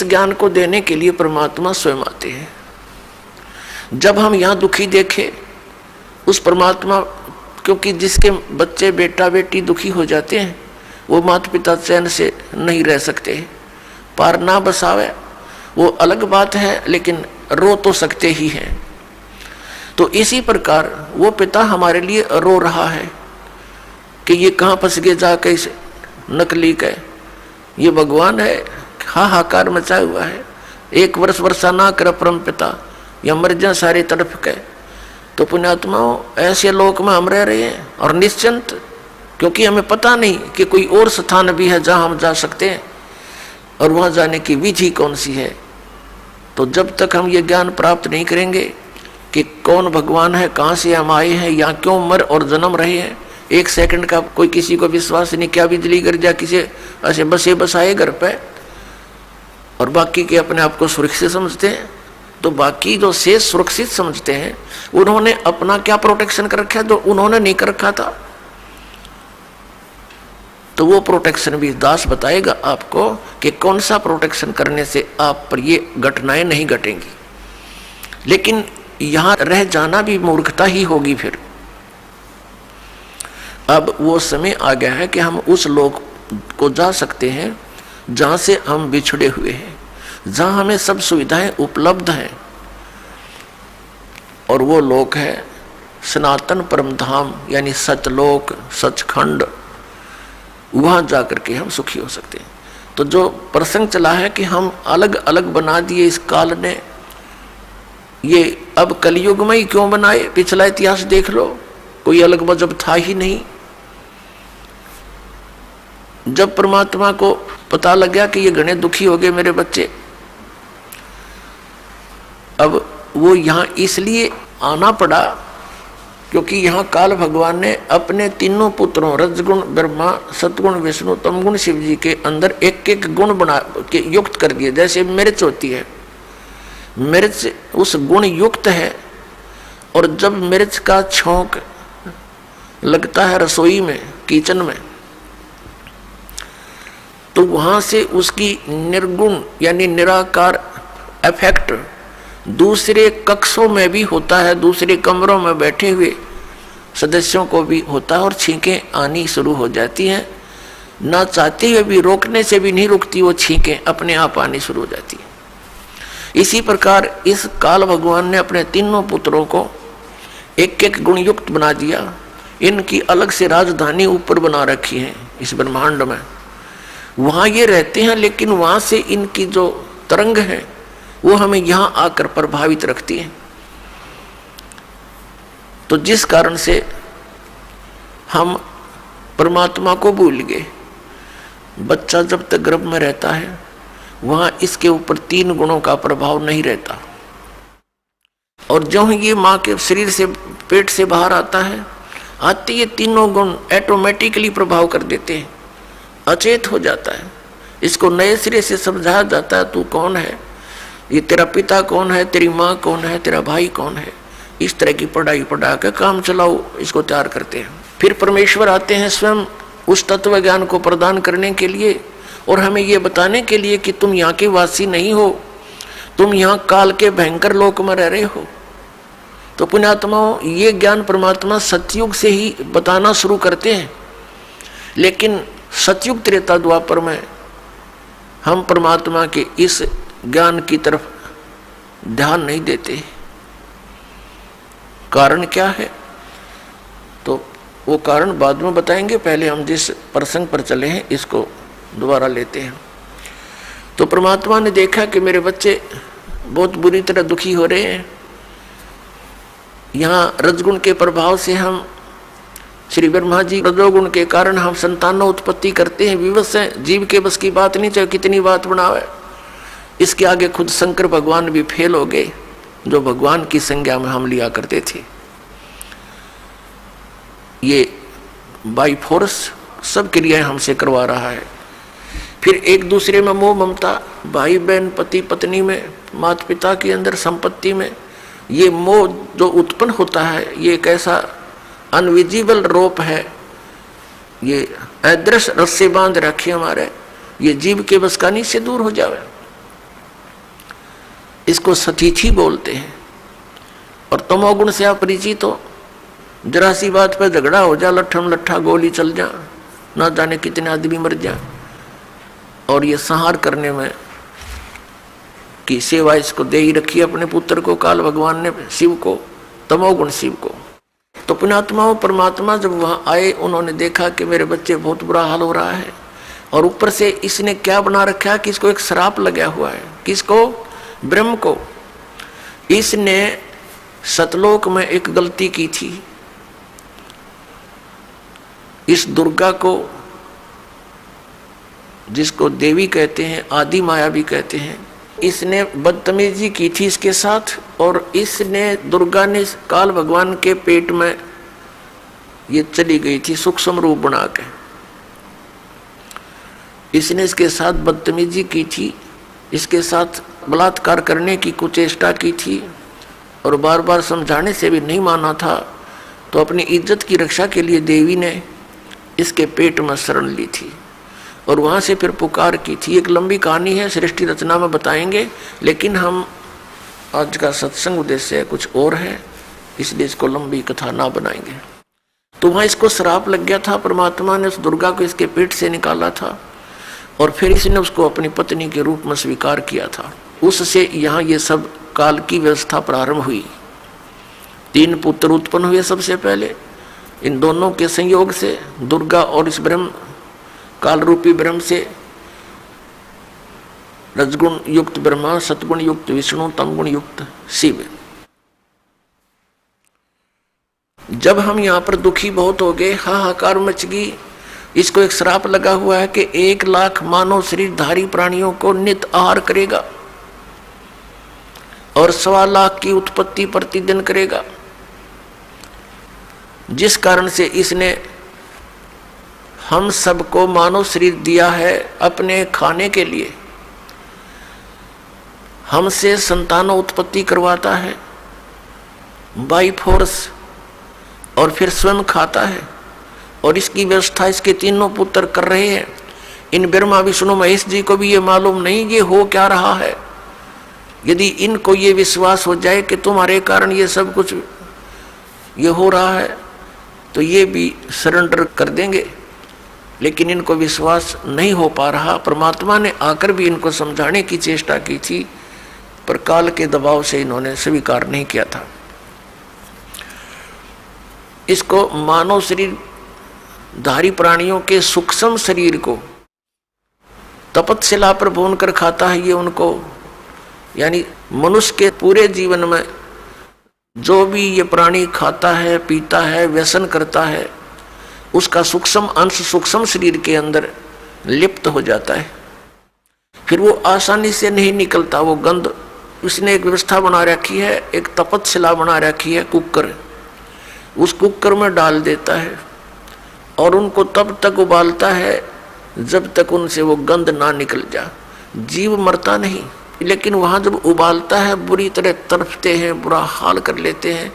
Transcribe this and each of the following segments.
इस ज्ञान को देने के लिए परमात्मा स्वयं आते हैं। जब हम यहाँ दुखी देखें उस परमात्मा, क्योंकि जिसके बच्चे बेटा बेटी दुखी हो जाते हैं वो माता पिता चैन से नहीं रह सकते। पार ना बसावे वो अलग बात है, लेकिन रो तो सकते ही हैं। तो इसी प्रकार वो पिता हमारे लिए रो रहा है कि ये कहाँ फंस गए जाके इस नकली के, ये भगवान है, हाहाकार मचा हुआ है, एक वर्ष वर्षा ना कर परम पिता, या मर जा सारे तड़प के। तो पुण्यात्माओं, ऐसे लोक में हम रह रहे हैं और निश्चिंत, क्योंकि हमें पता नहीं कि कोई और स्थान भी है जहाँ हम जा सकते हैं और वहाँ जाने की विधि कौन सी है। तो जब तक हम ये ज्ञान प्राप्त नहीं करेंगे कि कौन भगवान है, कहाँ से हम आए हैं, यहाँ क्यों मर और जन्म रहे हैं, एक सेकंड का कोई किसी को विश्वास नहीं। क्या बिजली गिर जा किसी ऐसे बसे बसाए घर पे, और बाकी के अपने आप को सुरक्षित समझते हैं। तो बाकी जो शेष सुरक्षित समझते हैं उन्होंने अपना क्या प्रोटेक्शन कर रखा है जो उन्होंने नहीं कर रखा था। तो वो प्रोटेक्शन भी दास बताएगा आपको कि कौन सा प्रोटेक्शन करने से आप पर ये घटनाएं नहीं घटेंगी। लेकिन यहां रह जाना भी मूर्खता ही होगी। फिर अब वो समय आ गया है कि हम उस लोक को जा सकते हैं जहां से हम बिछड़े हुए हैं, जहां हमें सब सुविधाएं उपलब्ध हैं, और वो लोक है सनातन परम धाम, यानी सतलोक, सचखंड। वहां जाकर के हम सुखी हो सकते हैं। तो जो प्रसंग चला है कि हम अलग अलग बना दिए इस काल ने, ये अब कलयुग में ही क्यों बनाए, पिछला इतिहास देख लो, कोई अलग मजहब था ही नहीं। जब परमात्मा को पता लग गया कि ये घने दुखी हो गए मेरे बच्चे, अब वो यहाँ इसलिए आना पड़ा क्योंकि यहाँ काल भगवान ने अपने तीनों पुत्रों रजगुण ब्रह्मा, सतगुण विष्णु, तमगुण शिव जी के अंदर एक एक गुण बना के युक्त कर दिए। जैसे मिर्च होती है, मिर्च उस गुण युक्त है, और जब मिर्च का छौंक लगता है रसोई में, किचन में, तो वहां से उसकी निर्गुण यानी निराकार इफेक्ट दूसरे कक्षों में भी होता है, दूसरे कमरों में बैठे हुए सदस्यों को भी होता है, और छींकें आनी शुरू हो जाती हैं। ना चाहते हुए भी, रोकने से भी नहीं रुकती, वो छींकें अपने आप आनी शुरू हो जाती है। इसी प्रकार इस काल भगवान ने अपने तीनों पुत्रों को एक एक गुण युक्त बना दिया। इनकी अलग से राजधानी ऊपर बना रखी है इस ब्रह्मांड में, वहां ये रहते हैं, लेकिन वहां से इनकी जो तरंग है वो हमें यहां आकर प्रभावित रखती है। तो जिस कारण से हम परमात्मा को भूल गए। बच्चा जब तक गर्भ में रहता है वहां इसके ऊपर तीन गुणों का प्रभाव नहीं रहता, और जो ये माँ के शरीर से, पेट से बाहर आता है, आते ये तीनों गुण ऑटोमेटिकली प्रभाव कर देते हैं, अचेत हो जाता है। इसको नए सिरे से समझाया जाता है, तू कौन है, ये तेरा पिता कौन है, तेरी माँ कौन है, तेरा भाई कौन है। इस तरह की पढ़ाई पढ़ा के काम चलाओ, इसको तैयार करते हैं। फिर परमेश्वर आते हैं स्वयं उस तत्व ज्ञान को प्रदान करने के लिए, और हमें ये बताने के लिए कि तुम यहाँ के वासी नहीं हो, तुम यहाँ काल के भयंकर लोक में रह रहे हो। तो पुण्यात्माओं, ये ज्ञान परमात्मा सतयुग से ही बताना शुरू करते हैं, लेकिन सतयुग त्रेता द्वापर में हम परमात्मा के इस ज्ञान की तरफ ध्यान नहीं देते। कारण क्या है, तो वो कारण बाद में बताएंगे। पहले हम जिस प्रसंग पर चले हैं इसको दोबारा लेते हैं। तो परमात्मा ने देखा कि मेरे बच्चे बहुत बुरी तरह दुखी हो रहे हैं। यहाँ रजगुण के प्रभाव से हम, श्री ब्रह्मा जी रजोगुण के कारण हम संतानों उत्पत्ति करते हैं, विवश हैं, जीव के बस की बात नहीं, चाहे कितनी बात बनावे। इसके आगे खुद शंकर भगवान भी फेल हो गए, जो भगवान की संज्ञा में हम लिया करते थे। ये बाई फोर्स सब क्रियाएं हमसे करवा रहा है। फिर एक दूसरे में मोह ममता, भाई बहन, पति पत्नी में, माता पिता के अंदर, संपत्ति में, ये मोह जो उत्पन्न होता है, ये एक ऐसा अनविजिबल रोप है, ये अदृश्य रस्से बांध रखे हमारे, ये जीव के बस का नहीं से दूर हो जावे। इसको सतीथी बोलते हैं। और तमोगुण से अपरिचित हो, जरा सी बात पर झगड़ा हो जा, लट्ठम लट्ठा गोली चल जा, ना जाने कितने आदमी मर जा। और ये संहार करने में की सेवा इसको दे ही रखी अपने पुत्र को, काल भगवान ने शिव को, तमोगुण शिव को। तो पुण्यात्माओं, परमात्मा जब वहां आए, उन्होंने देखा कि मेरे बच्चे बहुत बुरा हाल हो रहा है। और ऊपर से इसने क्या बना रखा है कि इसको एक श्राप लगा हुआ है। किसको? ब्रह्म को। इसने सतलोक में एक गलती की थी। इस दुर्गा को, जिसको देवी कहते हैं, आदि माया भी कहते हैं, इसने बदतमीजी की थी इसके साथ। और इसने, दुर्गा ने काल भगवान के पेट में ये चली गई थी सूक्ष्म रूप बना के। इसने इसके साथ बदतमीजी की थी, इसके साथ बलात्कार करने की कुचेष्टा की थी। और बार बार समझाने से भी नहीं माना था। तो अपनी इज्जत की रक्षा के लिए देवी ने इसके पेट में शरण ली थी और वहाँ से फिर पुकार की थी। एक लंबी कहानी है, सृष्टि रचना में बताएंगे, लेकिन हम आज का सत्संग उद्देश्य कुछ और है, इसलिए इसको लंबी कथा ना बनाएंगे। तो वहाँ इसको श्राप लग गया था। परमात्मा ने उस दुर्गा को इसके पेट से निकाला था और फिर इसने उसको अपनी पत्नी के रूप में स्वीकार किया था। उससे यहाँ ये सब काल की व्यवस्था प्रारंभ हुई। 3 पुत्र उत्पन्न हुए सबसे पहले। इन दोनों के संयोग से, दुर्गा और इस ब्रह्म, काल रूपी ब्रह्म से, रजगुण युक्त ब्रह्मा, सतगुण युक्त विष्णु, तमगुण युक्त शिव। जब हम यहाँ पर दुखी बहुत हो गए, हाहाकार मच गई, इसको एक श्राप लगा हुआ है कि 1 लाख मानव शरीरधारी प्राणियों को नित आहार करेगा और 1.25 लाख की उत्पत्ति प्रतिदिन करेगा। जिस कारण से इसने हम सबको मानव शरीर दिया है अपने खाने के लिए। हमसे संतानों उत्पत्ति करवाता है बाई फोर्स और फिर स्वयं खाता है। और इसकी व्यवस्था इसके 3 पुत्र कर रहे हैं। इन ब्रह्मा विष्णु महेश जी को भी ये मालूम नहीं ये हो क्या रहा है। यदि इनको ये विश्वास हो जाए कि तुम्हारे कारण ये सब कुछ ये हो रहा है तो ये भी सरेंडर कर देंगे, लेकिन इनको विश्वास नहीं हो पा रहा। परमात्मा ने आकर भी इनको समझाने की चेष्टा की थी, पर काल के दबाव से इन्होंने स्वीकार नहीं किया था। इसको मानव शरीर धारी प्राणियों के सूक्ष्म शरीर को तपतशिला पर भून कर खाता है। ये उनको, यानी मनुष्य के पूरे जीवन में जो भी ये प्राणी खाता है, पीता है, व्यसन करता है, उसका सूक्ष्म अंश सूक्ष्म शरीर के अंदर लिप्त हो जाता है। फिर वो आसानी से नहीं निकलता वो गंध। उसने एक व्यवस्था बना रखी है, एक तपतशिला बना रखी है, कुकर। उस कुकर में डाल देता है और उनको तब तक उबालता है जब तक उनसे वो गंध ना निकल जा। जीव मरता नहीं, लेकिन वहाँ जब उबालता है बुरी तरह तड़पते हैं, बुरा हाल कर लेते हैं।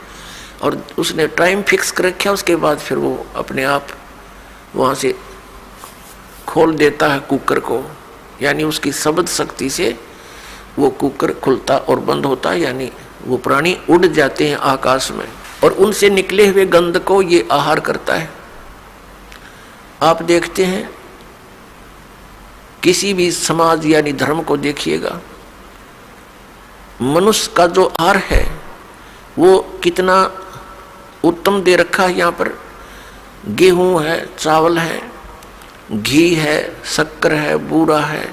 और उसने टाइम फिक्स कर रखा, उसके बाद फिर वो अपने आप वहाँ से खोल देता है कुकर को, यानी उसकी शब्द शक्ति से वो कुकर खुलता और बंद होता है, यानी वो प्राणी उड़ जाते हैं आकाश में और उनसे निकले हुए गंध को ये आहार करता है। आप देखते हैं किसी भी समाज यानी धर्म को देखिएगा, मनुष्य का जो आहार है वो कितना उत्तम दे रखा है। यहाँ पर गेहूं है, चावल है, घी है, शक्कर है, बूरा है,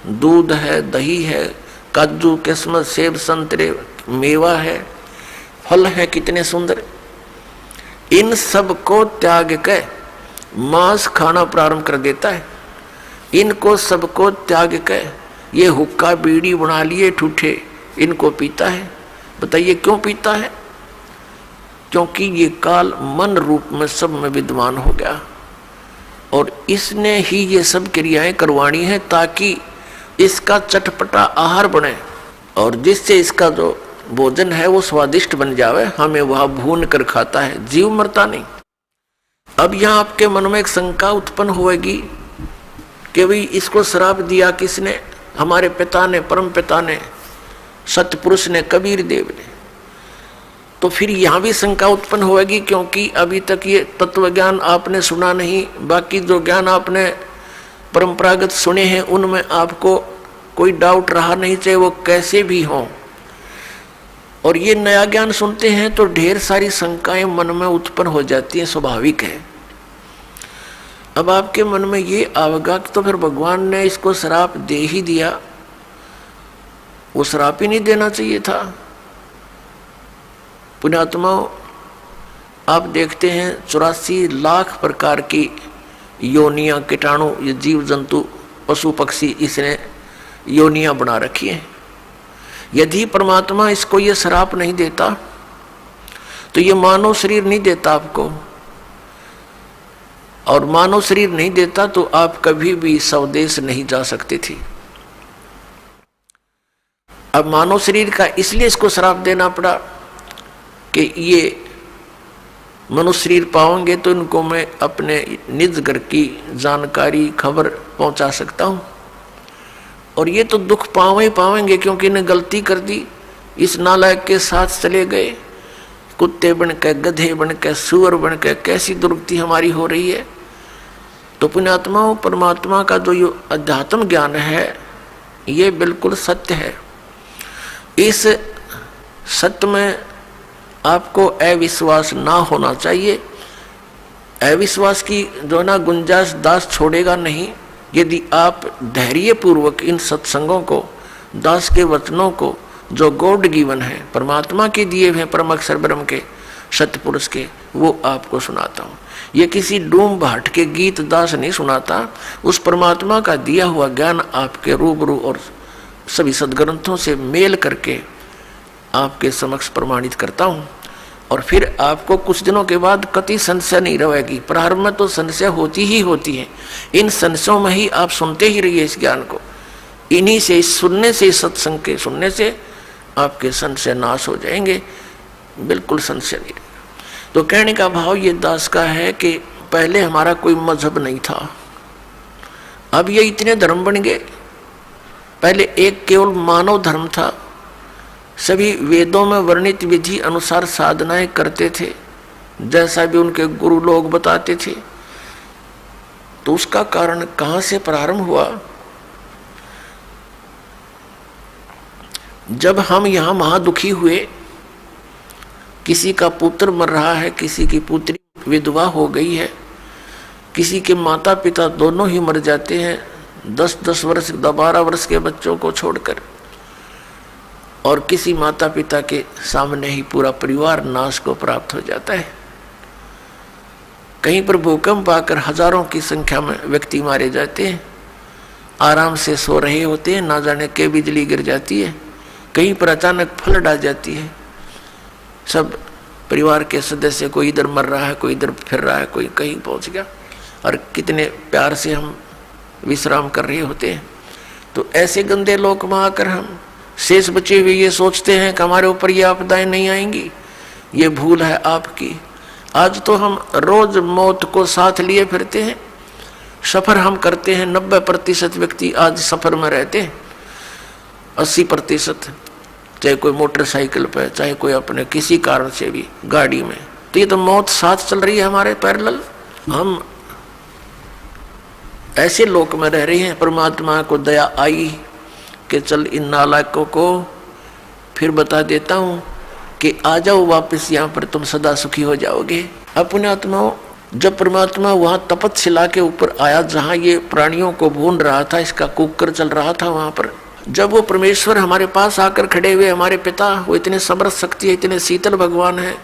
दूध है, दही है, काजू, किस्मत, सेब, संतरे, मेवा है, फल है, कितने सुंदर। इन सब को त्याग के मांस खाना प्रारंभ कर देता है। इनको सबको त्याग के ये हुक्का बीड़ी बना लिए ठूठे, इनको पीता है। बताइए क्यों पीता है? क्योंकि ये काल मन रूप में सब में विद्वान हो गया और इसने ही ये सब क्रियाएं करवानी है ताकि इसका चटपटा आहार बने और जिससे इसका जो भोजन है वो स्वादिष्ट बन जावे। हमें वह भून कर खाता है, जीव मरता नहीं। अब यहाँ आपके मन में एक शंका उत्पन्न होगी कि भाई इसको श्राप दिया किसने? हमारे पिता ने, परम पिता ने सतपुरुष ने, कबीर देव ने। तो फिर यहाँ भी शंका उत्पन्न होगी, क्योंकि अभी तक ये तत्व ज्ञान आपने सुना नहीं, बाकी जो ज्ञान आपने परंपरागत सुने हैं उनमें आपको कोई डाउट रहा नहीं, चाहे वो कैसे भी हों। और ये नया ज्ञान सुनते हैं तो ढेर सारी शंकाएं मन में उत्पन्न हो जाती हैं, स्वाभाविक है। अब आपके मन में ये आवेगा कि तो फिर भगवान ने इसको श्राप दे ही दिया, वो श्राप ही नहीं देना चाहिए था। पुण्यात्माओं, आप देखते हैं 84 लाख प्रकार की योनियां, कीटाणु, ये जीव जंतु, पशु पक्षी, इसने योनियां बना रखी हैं। यदि परमात्मा इसको ये श्राप नहीं देता तो ये मानव शरीर नहीं देता आपको, और मानव शरीर नहीं देता तो आप कभी भी स्वदेश नहीं जा सकते थे। अब मानव शरीर का इसलिए इसको श्राप देना पड़ा कि ये मनुष्य शरीर पाओगे तो इनको मैं अपने निज घर की जानकारी, खबर पहुंचा सकता हूं, और ये तो दुख पावेंगे क्योंकि इन्हें गलती कर दी, इस नालायक के साथ चले गए, कुत्ते बन के, गधे बन के, सुअर बन के, कैसी दुर्गति हमारी हो रही है। तो पुण्यात्माओं, परमात्मा का जो ये अध्यात्म ज्ञान है ये बिल्कुल सत्य है। इस सत्य में आपको अविश्वास ना होना चाहिए। अविश्वास की जो ना गुंजाइश दास छोड़ेगा नहीं। यदि आप धैर्य पूर्वक इन सत्संगों को, दास के वचनों को, जो गॉड गिवन है, परमात्मा के दिए हुए परम अक्षर ब्रह्म के, सतपुरुष के, वो आपको सुनाता हूँ। ये किसी डूम भाट के गीत दास नहीं सुनाता, उस परमात्मा का दिया हुआ ज्ञान आपके रूबरू और सभी सदग्रंथों से मेल करके आपके समक्ष प्रमाणित करता हूँ। और फिर आपको कुछ दिनों के बाद कति संशय नहीं रहेगी। प्रारंभ में तो संशय होती ही होती है, इन संशयों में ही आप सुनते ही रहिए इस ज्ञान को। इन्हीं से, सुनने से, सत्संग के सुनने से आपके संशय नाश हो जाएंगे, बिल्कुल संशय नहीं रहेगा। तो कहने का भाव ये दास का है कि पहले हमारा कोई मजहब नहीं था, अब ये इतने धर्म बन गए। पहले एक केवल मानव धर्म था, सभी वेदों में वर्णित विधि अनुसार साधनाएं करते थे, जैसा भी उनके गुरु लोग बताते थे। तो उसका कारण कहाँ से प्रारंभ हुआ? जब हम यहाँ महादुखी हुए, किसी का पुत्र मर रहा है, किसी की पुत्री विधवा हो गई है, किसी के माता पिता दोनों ही मर जाते हैं 10-10 वर्ष, 12 वर्ष के बच्चों को छोड़कर, और किसी माता पिता के सामने ही पूरा परिवार नाश को प्राप्त हो जाता है। कहीं पर भूकंप आकर हजारों की संख्या में व्यक्ति मारे जाते हैं, आराम से सो रहे होते हैं, ना जाने के बिजली गिर जाती है, कहीं पर अचानक फ्लड आ जाती है, सब परिवार के सदस्य, कोई इधर मर रहा है, कोई इधर फिर रहा है, कोई कहीं पहुंच गया, और कितने प्यार से हम विश्राम कर रहे होते हैं। तो ऐसे गंदे लोक में आकर हम शेष बचे हुए ये सोचते हैं कि हमारे ऊपर ये आपदाएं नहीं आएंगी। ये भूल है आपकी। आज तो हम रोज मौत को साथ लिए फिरते हैं, सफर हम करते हैं। 90% व्यक्ति आज सफर में रहते हैं, 80% चाहे कोई मोटरसाइकिल पे, चाहे कोई अपने किसी कारण से भी गाड़ी में। तो ये तो मौत साथ चल रही है हमारे पैरेलल। हम ऐसे लोक में रह रहे हैं। परमात्मा को दया आई कि चल इन नालायकों को फिर बता देता हूँ कि आ जाओ वापस यहाँ पर, तुम सदा सुखी हो जाओगे। अपने आत्माओं, जब परमात्मा वहाँ तपतशिला के ऊपर आया, जहाँ ये प्राणियों को भून रहा था, इसका कुकर चल रहा था, वहाँ पर जब वो परमेश्वर हमारे पास आकर खड़े हुए, हमारे पिता, वो इतने समर्थ शक्ति है, इतने शीतल भगवान है,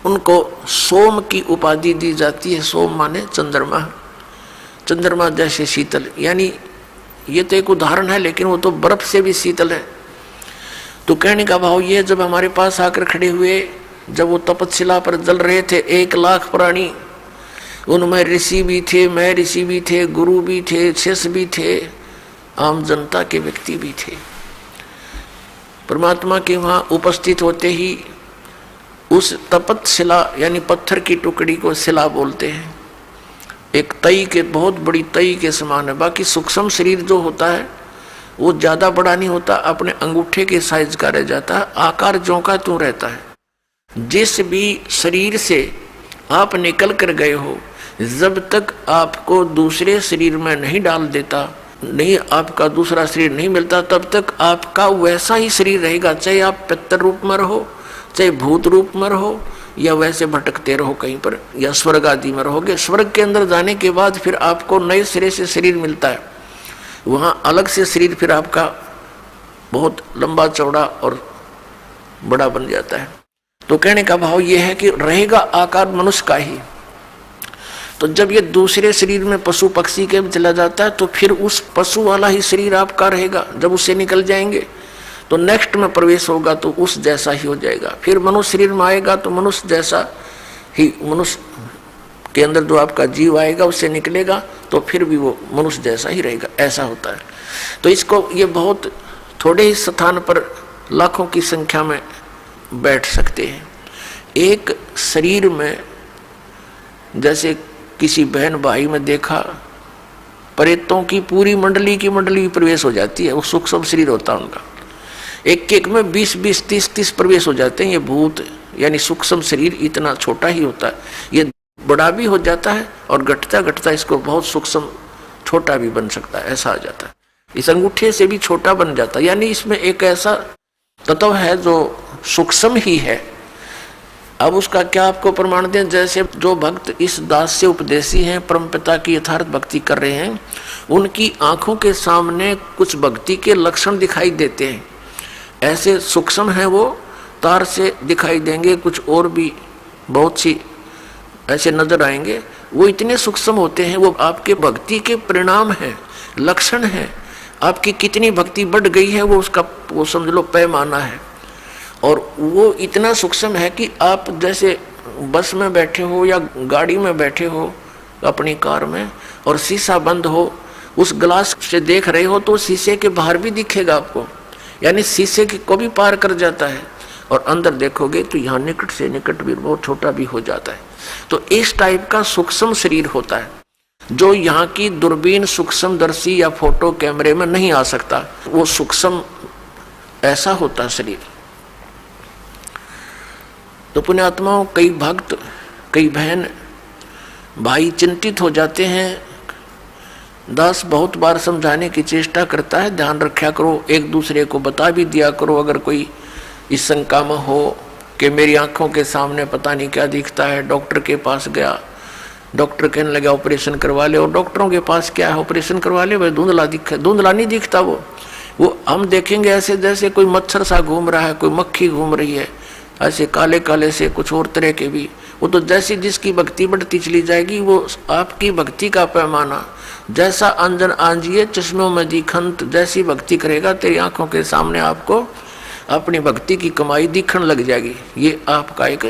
उनको सोम की उपाधि दी जाती है। सोम माने चंद्रमा, चंद्रमा जैसे शीतल, यानी ये तो एक उदाहरण है, लेकिन वो तो बर्फ से भी शीतल है। तो कहने का भाव ये, जब हमारे पास आकर खड़े हुए, जब वो तपतशिला पर जल रहे थे 1 लाख प्राणी, उनमें ऋषि भी थे, मैं ऋषि भी थे, गुरु भी थे, शिष्य भी थे, आम जनता के व्यक्ति भी थे। परमात्मा के वहाँ उपस्थित होते ही उस तपतशिला यानी पत्थर की टुकड़ी को शिला बोलते हैं। एक तई के, बहुत बड़ी तई के समान है। बाकी सूक्ष्म शरीर जो होता है वो ज्यादा बड़ा नहीं होता, अपने अंगूठे के साइज का रह जाता है, आकार ज्यों का त्यों रहता है। जिस भी शरीर से आप निकल कर गए हो, जब तक आपको दूसरे शरीर में नहीं डाल देता, नहीं आपका दूसरा शरीर नहीं मिलता, तब तक आपका वैसा ही शरीर रहेगा, चाहे आप पितर रूप में रहो, चाहे भूत रूप में रहो, या वैसे भटकते रहो कहीं पर, या स्वर्ग आदि में रहोगे। स्वर्ग के अंदर जाने के बाद फिर आपको नए सिरे से शरीर मिलता है, वहाँ अलग से शरीर फिर आपका बहुत लंबा चौड़ा और बड़ा बन जाता है। तो कहने का भाव ये है कि रहेगा आकार मनुष्य का ही। तो जब ये दूसरे शरीर में पशु पक्षी के में चला जाता है, तो फिर उस पशु वाला ही शरीर आपका रहेगा। जब उससे निकल जाएंगे तो नेक्स्ट में प्रवेश होगा तो उस जैसा ही हो जाएगा। फिर मनुष्य शरीर में आएगा तो मनुष्य जैसा ही, मनुष्य के अंदर जो आपका जीव आएगा उससे निकलेगा तो फिर भी वो मनुष्य जैसा ही रहेगा, ऐसा होता है। तो इसको ये बहुत थोड़े ही स्थान पर लाखों की संख्या में बैठ सकते हैं। एक शरीर में जैसे किसी बहन भाई में देखा, प्रेतों की पूरी मंडली की मंडली प्रवेश हो जाती है, वो सूक्ष्म शरीर होता है उनका। एक एक में 20-20, 30-30 प्रवेश हो जाते हैं। ये भूत यानी सूक्ष्म शरीर इतना छोटा ही होता है, ये बड़ा भी हो जाता है और घटता घटता इसको बहुत सूक्ष्म छोटा भी बन सकता है, ऐसा आ जाता है। इस अंगूठे से भी छोटा बन जाता है, यानी इसमें एक ऐसा तत्व है जो सूक्ष्म ही है। अब उसका क्या आपको प्रमाण दें? जैसे जो भक्त इस दास से उपदेशी हैं, परमपिता की यथार्थ भक्ति कर रहे हैं, उनकी आंखों के सामने कुछ भक्ति के लक्षण दिखाई देते हैं, ऐसे सूक्ष्म हैं वो, तार से दिखाई देंगे, कुछ और भी बहुत सी ऐसे नजर आएंगे। वो इतने सूक्ष्म होते हैं, वो आपके भक्ति के परिणाम हैं, लक्षण हैं। आपकी कितनी भक्ति बढ़ गई है वो उसका वो समझ लो पैमाना है। और वो इतना सूक्ष्म है कि आप जैसे बस में बैठे हो या गाड़ी में बैठे हो अपनी कार में और शीशा बंद हो, उस ग्लास से देख रहे हो तो शीशे के बाहर भी दिखेगा आपको, यानी शीशे को भी पार कर जाता है। और अंदर देखोगे तो यहाँ निकट से निकट भी बहुत छोटा भी हो जाता है। तो इस टाइप का सूक्ष्म शरीर होता है जो यहाँ की दूरबीन सूक्ष्मदर्शी या फोटो कैमरे में नहीं आ सकता, वो सूक्ष्म ऐसा होता है शरीर। तो पुण्यात्माओं, कई भक्त कई बहन भाई चिंतित हो जाते हैं। दास बहुत बार समझाने की चेष्टा करता है, ध्यान रखा करो, एक दूसरे को बता भी दिया करो अगर कोई इस शंका में हो कि मेरी आंखों के सामने पता नहीं क्या दिखता है। डॉक्टर के पास गया, डॉक्टर कहने लगा ऑपरेशन करवा ले, और डॉक्टरों के पास क्या है, ऑपरेशन करवा ले, वह धुंधला दिखा, धुंधला नहीं दिखता वो हम देखेंगे ऐसे जैसे कोई मच्छर सा घूम रहा है, कोई मक्खी घूम रही है, ऐसे काले काले से कुछ और तरह के भी। वो तो जैसी जिसकी भक्ति बढ़ती चली जाएगी, वो आपकी भक्ति का पैमाना जैसा अंजन आंजिए चश्मों में दिखंत, जैसी भक्ति करेगा तेरी आंखों के सामने आपको अपनी भक्ति की कमाई दिखने लग जाएगी। ये आपका एक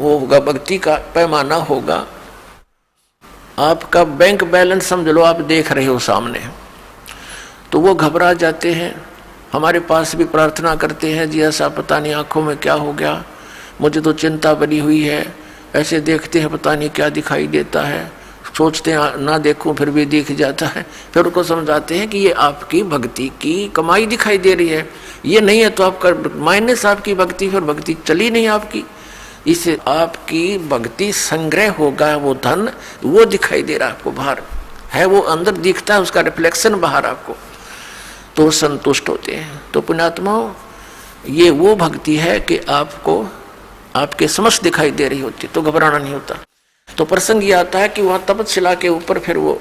वो होगा, भक्ति का पैमाना होगा। आपका बैंक बैलेंस समझ लो आप देख रहे हो सामने, तो वो घबरा जाते हैं, हमारे पास भी प्रार्थना करते हैं, जी ऐसा पता नहीं आंखों में क्या हो गया, मुझे तो चिंता बनी हुई है। ऐसे देखते हैं पता नहीं क्या दिखाई देता है, सोचते हैं ना देखूं फिर भी दिख जाता है। फिर उनको समझाते हैं कि ये आपकी भक्ति की कमाई दिखाई दे रही है, ये नहीं है तो आपका माइनस आपकी भक्ति, फिर भक्ति चली नहीं आपकी। इससे आपकी भक्ति संग्रह होगा, वो धन वो दिखाई दे रहा है आपको, बाहर है वो अंदर दिखता है, उसका रिफ्लेक्शन बाहर आपको, तो संतुष्ट होते हैं। तो पुण्यात्माओं, ये वो भक्ति है कि आपको आपके समक्ष दिखाई दे रही होती, तो घबराना नहीं होता। तो प्रसंग ये आता है कि वहां तपतशिला के ऊपर फिर वो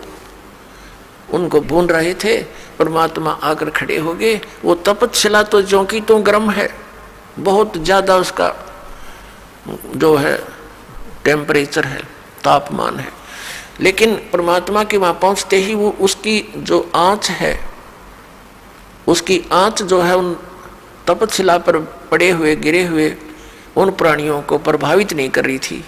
उनको भून रहे थे, परमात्मा आकर खड़े हो गए। वो तपतशिला तो ज्यों की तो गर्म है, बहुत ज्यादा उसका जो है टेम्परेचर है, तापमान है, लेकिन परमात्मा के वहां पहुंचते ही वो उसकी जो आंच है, उसकी आंच जो है उन तपतशिला पर पड़े हुए गिरे हुए उन प्राणियों को प्रभावित नहीं कर रही थी।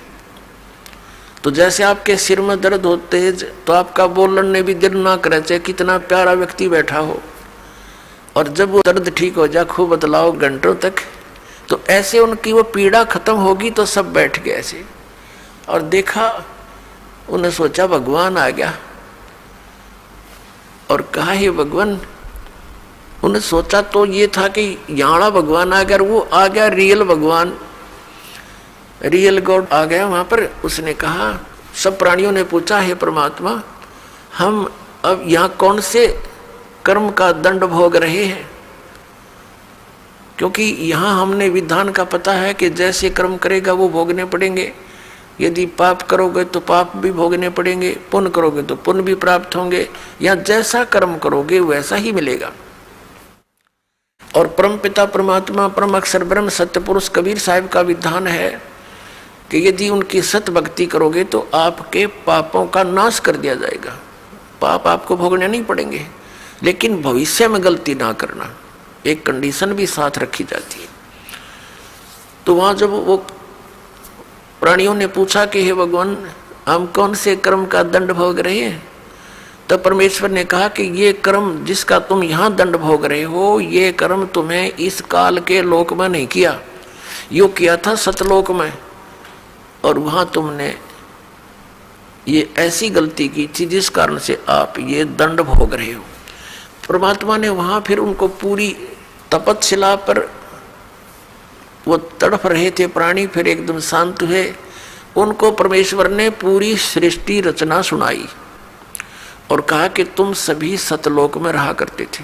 तो जैसे आपके सिर में दर्द होते है तो आपका बोलने भी दिल ना करे, चाहे कितना प्यारा व्यक्ति बैठा हो, और जब वो दर्द ठीक हो जाए खूब बतलाओ घंटों तक, तो ऐसे उनकी वो पीड़ा खत्म होगी तो सब बैठ गए ऐसे, और देखा उन्हें सोचा भगवान आ गया। और कहा हे भगवान, उन्हें सोचा तो ये था कि यहाँ भगवान अगर वो आ गया, रियल भगवान, रियल गॉड आ गया वहां पर। उसने कहा, सब प्राणियों ने पूछा, हे परमात्मा, हम अब यहाँ कौन से कर्म का दंड भोग रहे हैं? क्योंकि यहाँ हमने विधान का पता है कि जैसे कर्म करेगा वो भोगने पड़ेंगे। यदि पाप करोगे तो पाप भी भोगने पड़ेंगे, पुण्य करोगे तो पुण्य भी प्राप्त होंगे, या जैसा कर्म करोगे वैसा ही मिलेगा। और परम पिता परमात्मा परम अक्षर ब्रह्म सत्य पुरुष कबीर साहिब का विधान है कि यदि उनकी सत भक्ति करोगे तो आपके पापों का नाश कर दिया जाएगा। पाप आपको भोगने नहीं पड़ेंगे, लेकिन भविष्य में गलती ना करना, एक कंडीशन भी साथ रखी जाती है। तो वहां जब वो प्राणियों ने पूछा कि हे भगवान, हम कौन से कर्म का दंड भोग रहे हैं? तब परमेश्वर ने कहा कि ये कर्म जिसका तुम यहाँ दंड भोग रहे हो, ये कर्म तुम्हें इस काल के लोक में नहीं किया, यो किया था सतलोक में, और वहां तुमने ये ऐसी गलती की थी जिस कारण से आप ये दंड भोग रहे हो। परमात्मा ने वहां फिर उनको पूरी तपतशिला पर, वो तड़फ रहे थे प्राणी, फिर एकदम शांत हुए। उनको परमेश्वर ने पूरी सृष्टि रचना सुनाई और कहा कि तुम सभी सतलोक में रहा करते थे,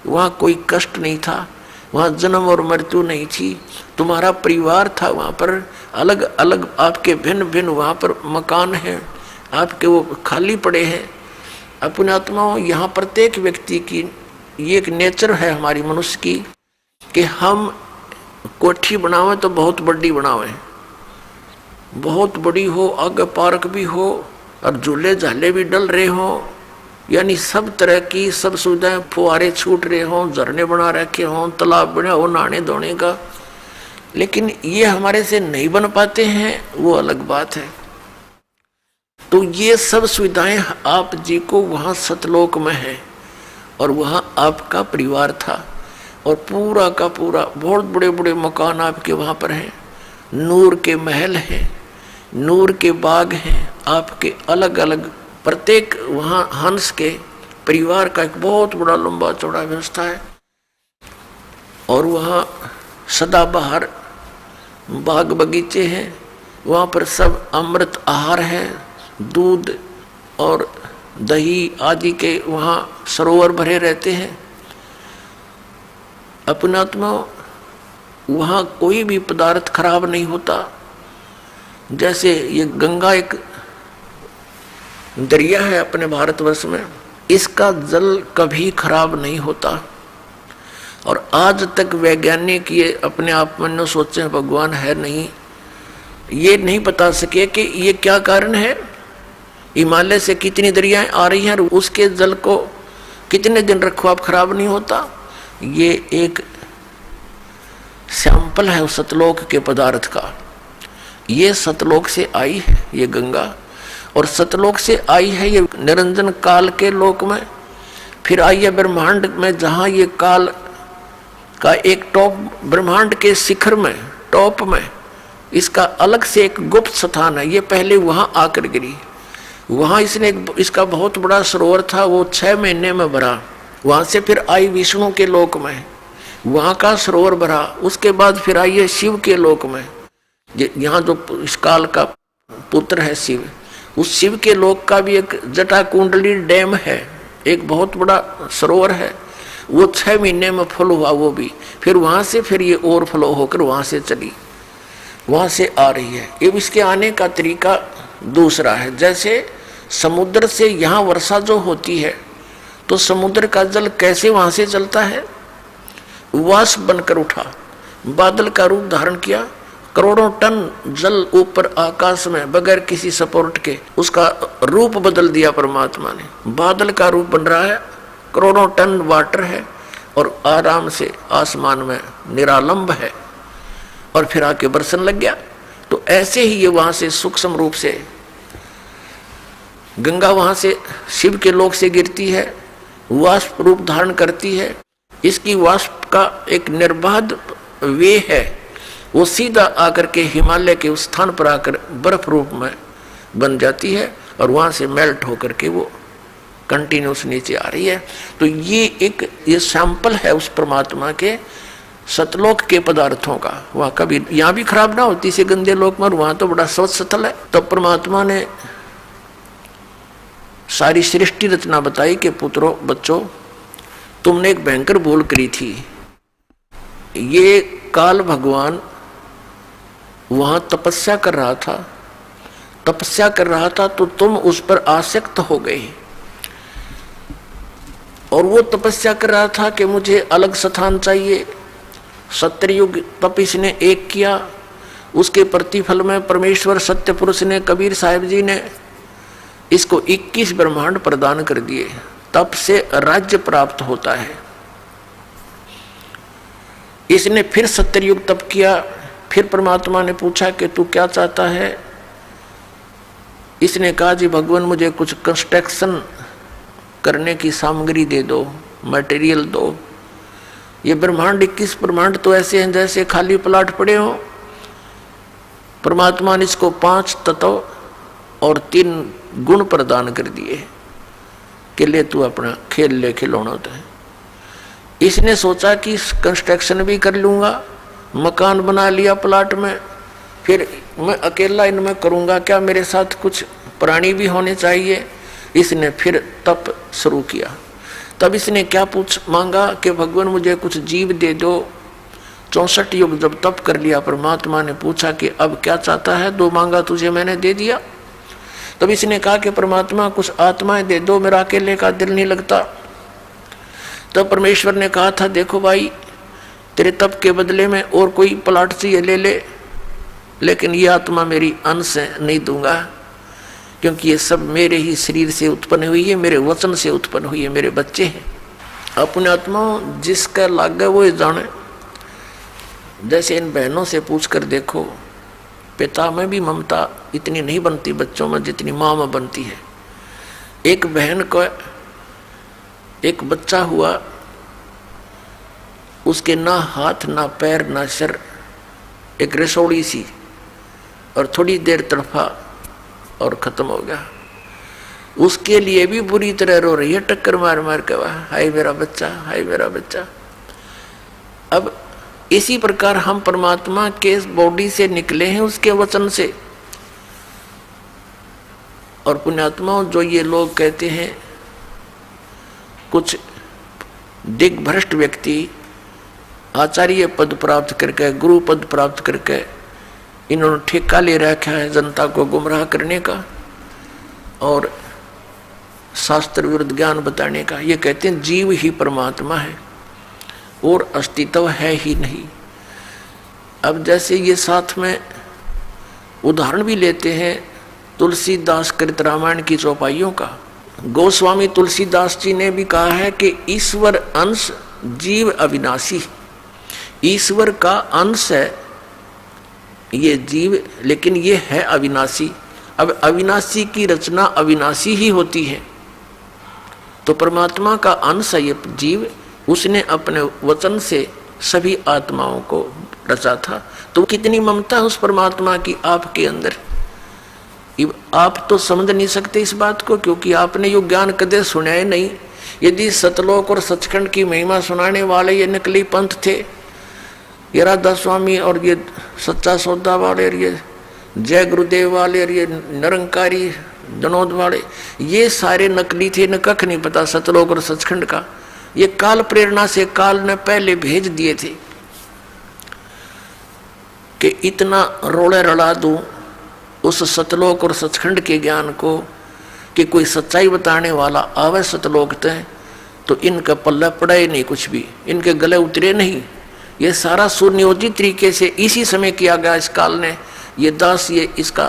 वहाँ कोई कष्ट नहीं था, वहाँ जन्म और मृत्यु नहीं थी, तुम्हारा परिवार था, वहाँ पर अलग अलग आपके भिन्न भिन्न वहाँ पर मकान हैं, आपके वो खाली पड़े हैं। अपने आत्माओं, यहाँ प्रत्येक व्यक्ति की ये एक नेचर है हमारी मनुष्य की कि हम कोठी बनावे तो बहुत बड़ी बनावे, बहुत बड़ी हो, आगे पार्क भी हो और झूले झाले भी डल रहे हों, यानी सब तरह की सब सुविधाएं, फुहारे छूट रहे हों, झरने बना रखे हों, तालाब बना हो नहाने धोने का, लेकिन ये हमारे से नहीं बन पाते हैं, वो अलग बात है। तो ये सब सुविधाएं आप जी को वहाँ सतलोक में है, और वहाँ आपका परिवार था, और पूरा का पूरा बहुत बड़े बड़े मकान आपके वहाँ पर हैं, नूर के महल हैं, नूर के बाग हैं आपके, अलग अलग प्रत्येक वहाँ हंस के परिवार का एक बहुत बड़ा लंबा चौड़ा व्यवस्था है। और वहाँ सदाबहार बाग बगीचे हैं, वहाँ पर सब अमृत आहार है, दूध और दही आदि के वहाँ सरोवर भरे रहते हैं। अपने आत्मा, वहाँ कोई भी पदार्थ खराब नहीं होता। जैसे ये गंगा एक दरिया है अपने भारतवर्ष में, इसका जल कभी खराब नहीं होता, और आज तक वैज्ञानिक ये अपने आप में सोचे भगवान है नहीं, ये नहीं बता सके कि ये क्या कारण है। हिमालय से कितनी दरियाएं आ रही हैं और उसके जल को कितने दिन रखो आप खराब नहीं होता। ये एक सैंपल है उस सतलोक के पदार्थ का। ये सतलोक से आई है ये गंगा, और सतलोक से आई है ये निरंजन काल के लोक में, फिर आई है ब्रह्मांड में, जहाँ ये काल का एक टॉप, ब्रह्मांड के शिखर में टॉप में इसका अलग से एक गुप्त स्थान है। ये पहले वहाँ आकर गिरी, वहाँ इसने इसका बहुत बड़ा सरोवर था, वो 6 महीने में भरा, वहाँ से फिर आई विष्णु के लोक में, वहाँ का सरोवर भरा, उसके बाद फिर आई है शिव के लोक में, यहाँ जो इस काल का पुत्र है शिव, उस शिव के लोक का भी एक जटा कुंडली डैम है, एक बहुत बड़ा सरोवर है, वो 6 महीने में फुल हुआ वो भी, फिर वहाँ से फिर ये ओवरफ्लो होकर वहाँ से चली, वहाँ से आ रही है। ये इसके आने का तरीका दूसरा है। जैसे समुद्र से यहाँ वर्षा जो होती है तो समुद्र का जल कैसे वहाँ से चलता है, वाष्प बनकर उठा, बादल का रूप धारण किया, करोड़ों टन जल ऊपर आकाश में बगैर किसी सपोर्ट के उसका रूप बदल दिया परमात्मा ने, बादल का रूप बन रहा है, करोड़ों टन वाटर है और आराम से आसमान में निरालंब है, और फिर आके बरसन लग गया। तो ऐसे ही ये वहां से सूक्ष्म रूप से गंगा वहां से शिव के लोक से गिरती है, वाष्प रूप धारण करती है, इसकी वाष्प का एक निर्बाध वे है, वो सीधा आकर के हिमालय के उस स्थान पर आकर बर्फ रूप में बन जाती है, और वहां से मेल्ट होकर के वो कंटिन्यूस नीचे आ रही है। तो ये सैंपल है उस परमात्मा के सतलोक के पदार्थों का। वहां कभी यहाँ भी खराब ना होती से गंदे लोक में, वहां तो बड़ा स्वच्छ सतल है। तब परमात्मा ने सारी सृष्टि रचना बताई कि पुत्रों बच्चों तुमने एक भयंकर भूल करी थी। ये काल भगवान वहां तपस्या कर रहा था तो तुम उस पर आसक्त हो गए। और वो तपस्या कर रहा था कि मुझे अलग स्थान चाहिए। सत्ययुग तप इसने एक किया, उसके प्रतिफल में परमेश्वर सत्य पुरुष ने, कबीर साहिब जी ने इसको 21 ब्रह्मांड प्रदान कर दिए। तप से राज्य प्राप्त होता है। इसने फिर सत्ययुग तप किया। फिर परमात्मा ने पूछा कि तू क्या चाहता है। इसने कहा जी भगवान मुझे कुछ कंस्ट्रक्शन करने की सामग्री दे दो, मटेरियल दो। ये ब्रह्मांड 21 ब्रह्मांड तो ऐसे हैं जैसे खाली प्लाट पड़े हो। परमात्मा ने इसको 5 तत्व और 3 गुण प्रदान कर दिए कि ले तू अपना खेल ले खिलौना होता है। इसने सोचा कि कंस्ट्रक्शन भी कर लूंगा, मकान बना लिया प्लाट में, फिर मैं अकेला इनमें करूंगा क्या, मेरे साथ कुछ प्राणी भी होने चाहिए। इसने फिर तप शुरू किया। तब इसने क्या मांगा कि भगवान मुझे कुछ जीव दे दो। 64 युग जब तप कर लिया, परमात्मा ने पूछा कि अब क्या चाहता है, 2 मांगा तुझे मैंने दे दिया। तब इसने कहा कि परमात्मा कुछ आत्माएं दे दो, मेरा अकेले का दिल नहीं लगता। तब परमेश्वर ने कहा था देखो भाई तेरे तप के बदले में और कोई प्लाट चाहिए ले ले, लेकिन ये आत्मा मेरी अंश नहीं दूंगा, क्योंकि ये सब मेरे ही शरीर से उत्पन्न हुई है, मेरे वचन से उत्पन्न हुई है, मेरे बच्चे हैं। अपने आत्मा जिसका लागे वो जाने। जैसे इन बहनों से पूछ कर देखो, पिता में भी ममता इतनी नहीं बनती बच्चों में जितनी माँ में बनती है। एक बहन को एक बच्चा हुआ, उसके ना हाथ ना पैर ना सिर, एक रसोड़ी सी, और थोड़ी देर तड़फा और खत्म हो गया। उसके लिए भी बुरी तरह रो रही है, टक्कर मार मार के, हाय मेरा बच्चा, हाय मेरा बच्चा। अब इसी प्रकार हम परमात्मा के बॉडी से निकले हैं, उसके वचन से। और पुण्यात्माओं जो ये लोग कहते हैं, कुछ दिग्भ्रष्ट व्यक्ति आचार्य पद प्राप्त करके, गुरु पद प्राप्त करके इन्होंने ठेका ले रखा है जनता को गुमराह करने का और शास्त्र विरुद्ध ज्ञान बताने का। ये कहते हैं जीव ही परमात्मा है और अस्तित्व है ही नहीं। अब जैसे ये साथ में उदाहरण भी लेते हैं तुलसीदास कृत रामायण की चौपाइयों का। गोस्वामी तुलसीदास जी ने भी कहा है कि ईश्वर अंश जीव अविनाशी। ईश्वर का अंश है ये जीव, लेकिन ये है अविनाशी। अब अविनाशी की रचना अविनाशी ही होती है, तो परमात्मा का अंश है ये जीव। उसने अपने वचन से सभी आत्माओं को रचा था। तो कितनी ममता उस परमात्मा की आपके अंदर। आप तो समझ नहीं सकते इस बात को, क्योंकि आपने यो ज्ञान कदे सुना ही नहीं। यदि सतलोक और सचखंड की महिमा सुनाने वाले ये नकली पंथ थे, ये राधा स्वामी और ये सच्चा सौदा वाले और ये जय गुरुदेव वाले और ये निरंकारी जनोद वाले, ये सारे नकली थे। न कख नहीं पता सतलोक और सचखंड का। ये काल प्रेरणा से काल ने पहले भेज दिए थे कि इतना रोड़े रड़ा दूं उस सतलोक और सचखंड के ज्ञान को कि कोई सच्चाई बताने वाला आवे सतलोक तय तो इनका पल्ला पड़ा ही नहीं, कुछ भी इनके गले उतरे नहीं। ये सारा सुनियोजित तरीके से इसी समय किया गया। इस काल ने ये दास ये इसका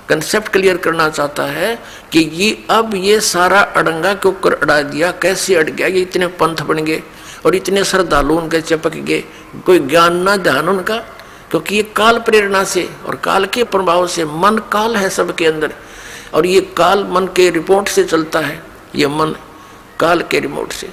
कंसेप्ट क्लियर करना चाहता है कि ये अब ये सारा अड़ंगा के ऊपर अड़ा दिया। कैसे अड़ गया? ये इतने पंथ बन गए और इतने श्रद्धालु उनके चिपक गए, कोई ज्ञान ना ध्यान उनका, क्योंकि ये काल प्रेरणा से और काल के प्रभाव से, मन काल है सबके अंदर और ये काल मन के रिपोर्ट से चलता है। ये मन काल के रिमोट से,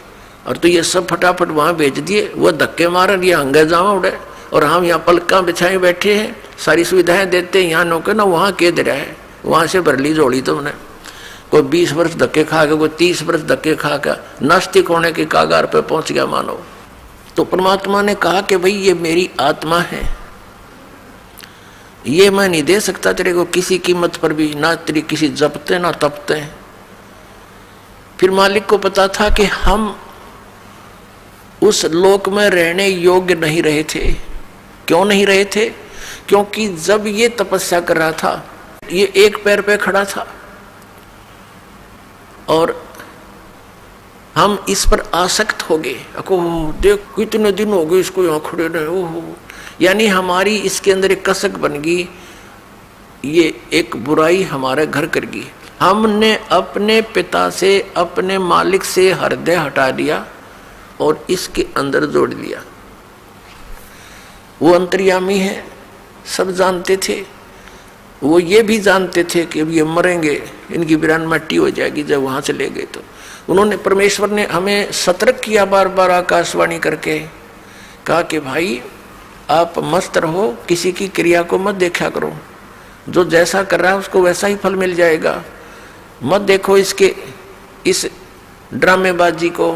और तो ये सब फटाफट वहाँ भेज दिए। वो धक्के मार ये हंगे जावा उड़े और हम यहाँ पलका बिछाए बैठे हैं, सारी सुविधाएं देते हैं, यहाँ नौके ना वहाँ के दे रहा है, वहाँ से भर ली जोड़ी तुमने। कोई 20 वर्ष धक्के खा के, कोई 30 वर्ष धक्के खा के नास्तिक होने के कागार पे पहुंच गया मानव। तो परमात्मा ने कहा कि भाई ये मेरी आत्मा है, ये मैं नहीं दे सकता तेरे को किसी कीमत पर भी, ना तेरी किसी जपते ना तपते। फिर मालिक को पता था कि हम उस लोक में रहने योग्य नहीं रहे थे। क्यों नहीं रहे थे? क्योंकि जब ये तपस्या कर रहा था ये एक पैर पे खड़ा था और हम इस पर आसक्त हो गए। देख कितने दिन हो गए इसको यहाँ खड़े रहे, ओहो, यानी हमारी इसके अंदर एक कसक बन गई, ये एक बुराई हमारे घर कर गई। हमने अपने पिता से, अपने मालिक से हृदय हटा दिया और इसके अंदर जोड़ दिया। वो अंतर्यामी है, सब जानते थे। वो ये भी जानते थे कि अब ये मरेंगे, इनकी बिरान मट्टी हो जाएगी जब वहां से ले गए। तो उन्होंने, परमेश्वर ने हमें सतर्क किया बार बार आकाशवाणी करके, कहा कि भाई आप मस्त रहो, किसी की क्रिया को मत देखा करो, जो जैसा कर रहा है उसको वैसा ही फल मिल जाएगा। मत देखो इसके इस ड्रामेबाजी को।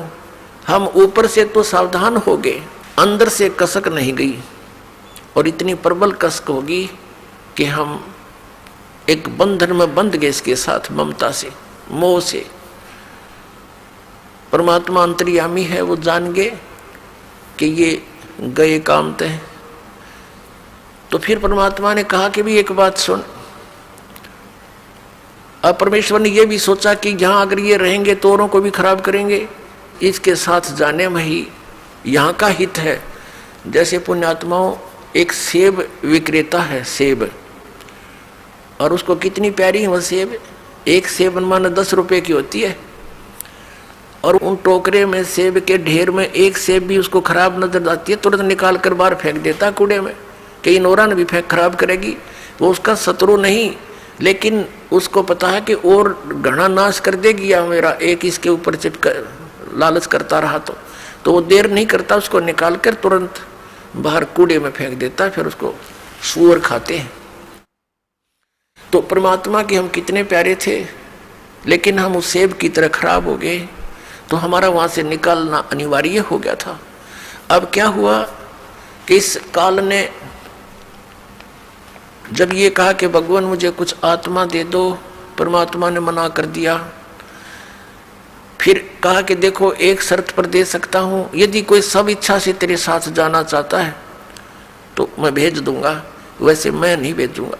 हम ऊपर से तो सावधान हो गए, अंदर से कसक नहीं गई, और इतनी प्रबल कसक होगी कि हम एक बंधन में बंध गए इसके साथ, ममता से, मोह से। परमात्मा अंतर्यामी है, वो जान गए कि ये गए काम तय। तो फिर परमात्मा ने कहा कि भी एक बात सुन। अब परमेश्वर ने यह भी सोचा कि यहाँ अगर ये रहेंगे तो औरों को भी खराब करेंगे, इसके साथ जाने में ही यहाँ का हित है। जैसे पुण्यात्माओं, एक सेब विक्रेता है, सेब, और उसको कितनी प्यारी है वो सेब। एक सेब मानो 10 रुपए की होती है, और उन टोकरे में सेब के ढेर में एक सेब भी उसको खराब नजर आती है, तुरंत निकाल कर बाहर फेंक देता कूड़े में, कहीं नौरा ने भी फेंक खराब करेगी। वो उसका शत्रु नहीं, लेकिन उसको पता है कि और घना नाश कर देगी या मेरा एक इसके ऊपर चिपक लालच करता रहा तो वो देर नहीं करता, उसको निकाल कर तुरंत बाहर कूड़े में फेंक देता, फिर उसको सूअर खाते हैं। तो परमात्मा के हम कितने प्यारे थे, लेकिन हम उस सेब की तरह खराब हो गए, तो हमारा वहां से निकालना अनिवार्य हो गया था। अब क्या हुआ कि इस काल ने जब ये कहा कि भगवान मुझे कुछ आत्मा दे दो, परमात्मा ने मना कर दिया। फिर कहा कि देखो एक शर्त पर दे सकता हूं, यदि कोई सब इच्छा से तेरे साथ जाना चाहता है तो मैं भेज दूंगा, वैसे मैं नहीं भेजूंगा।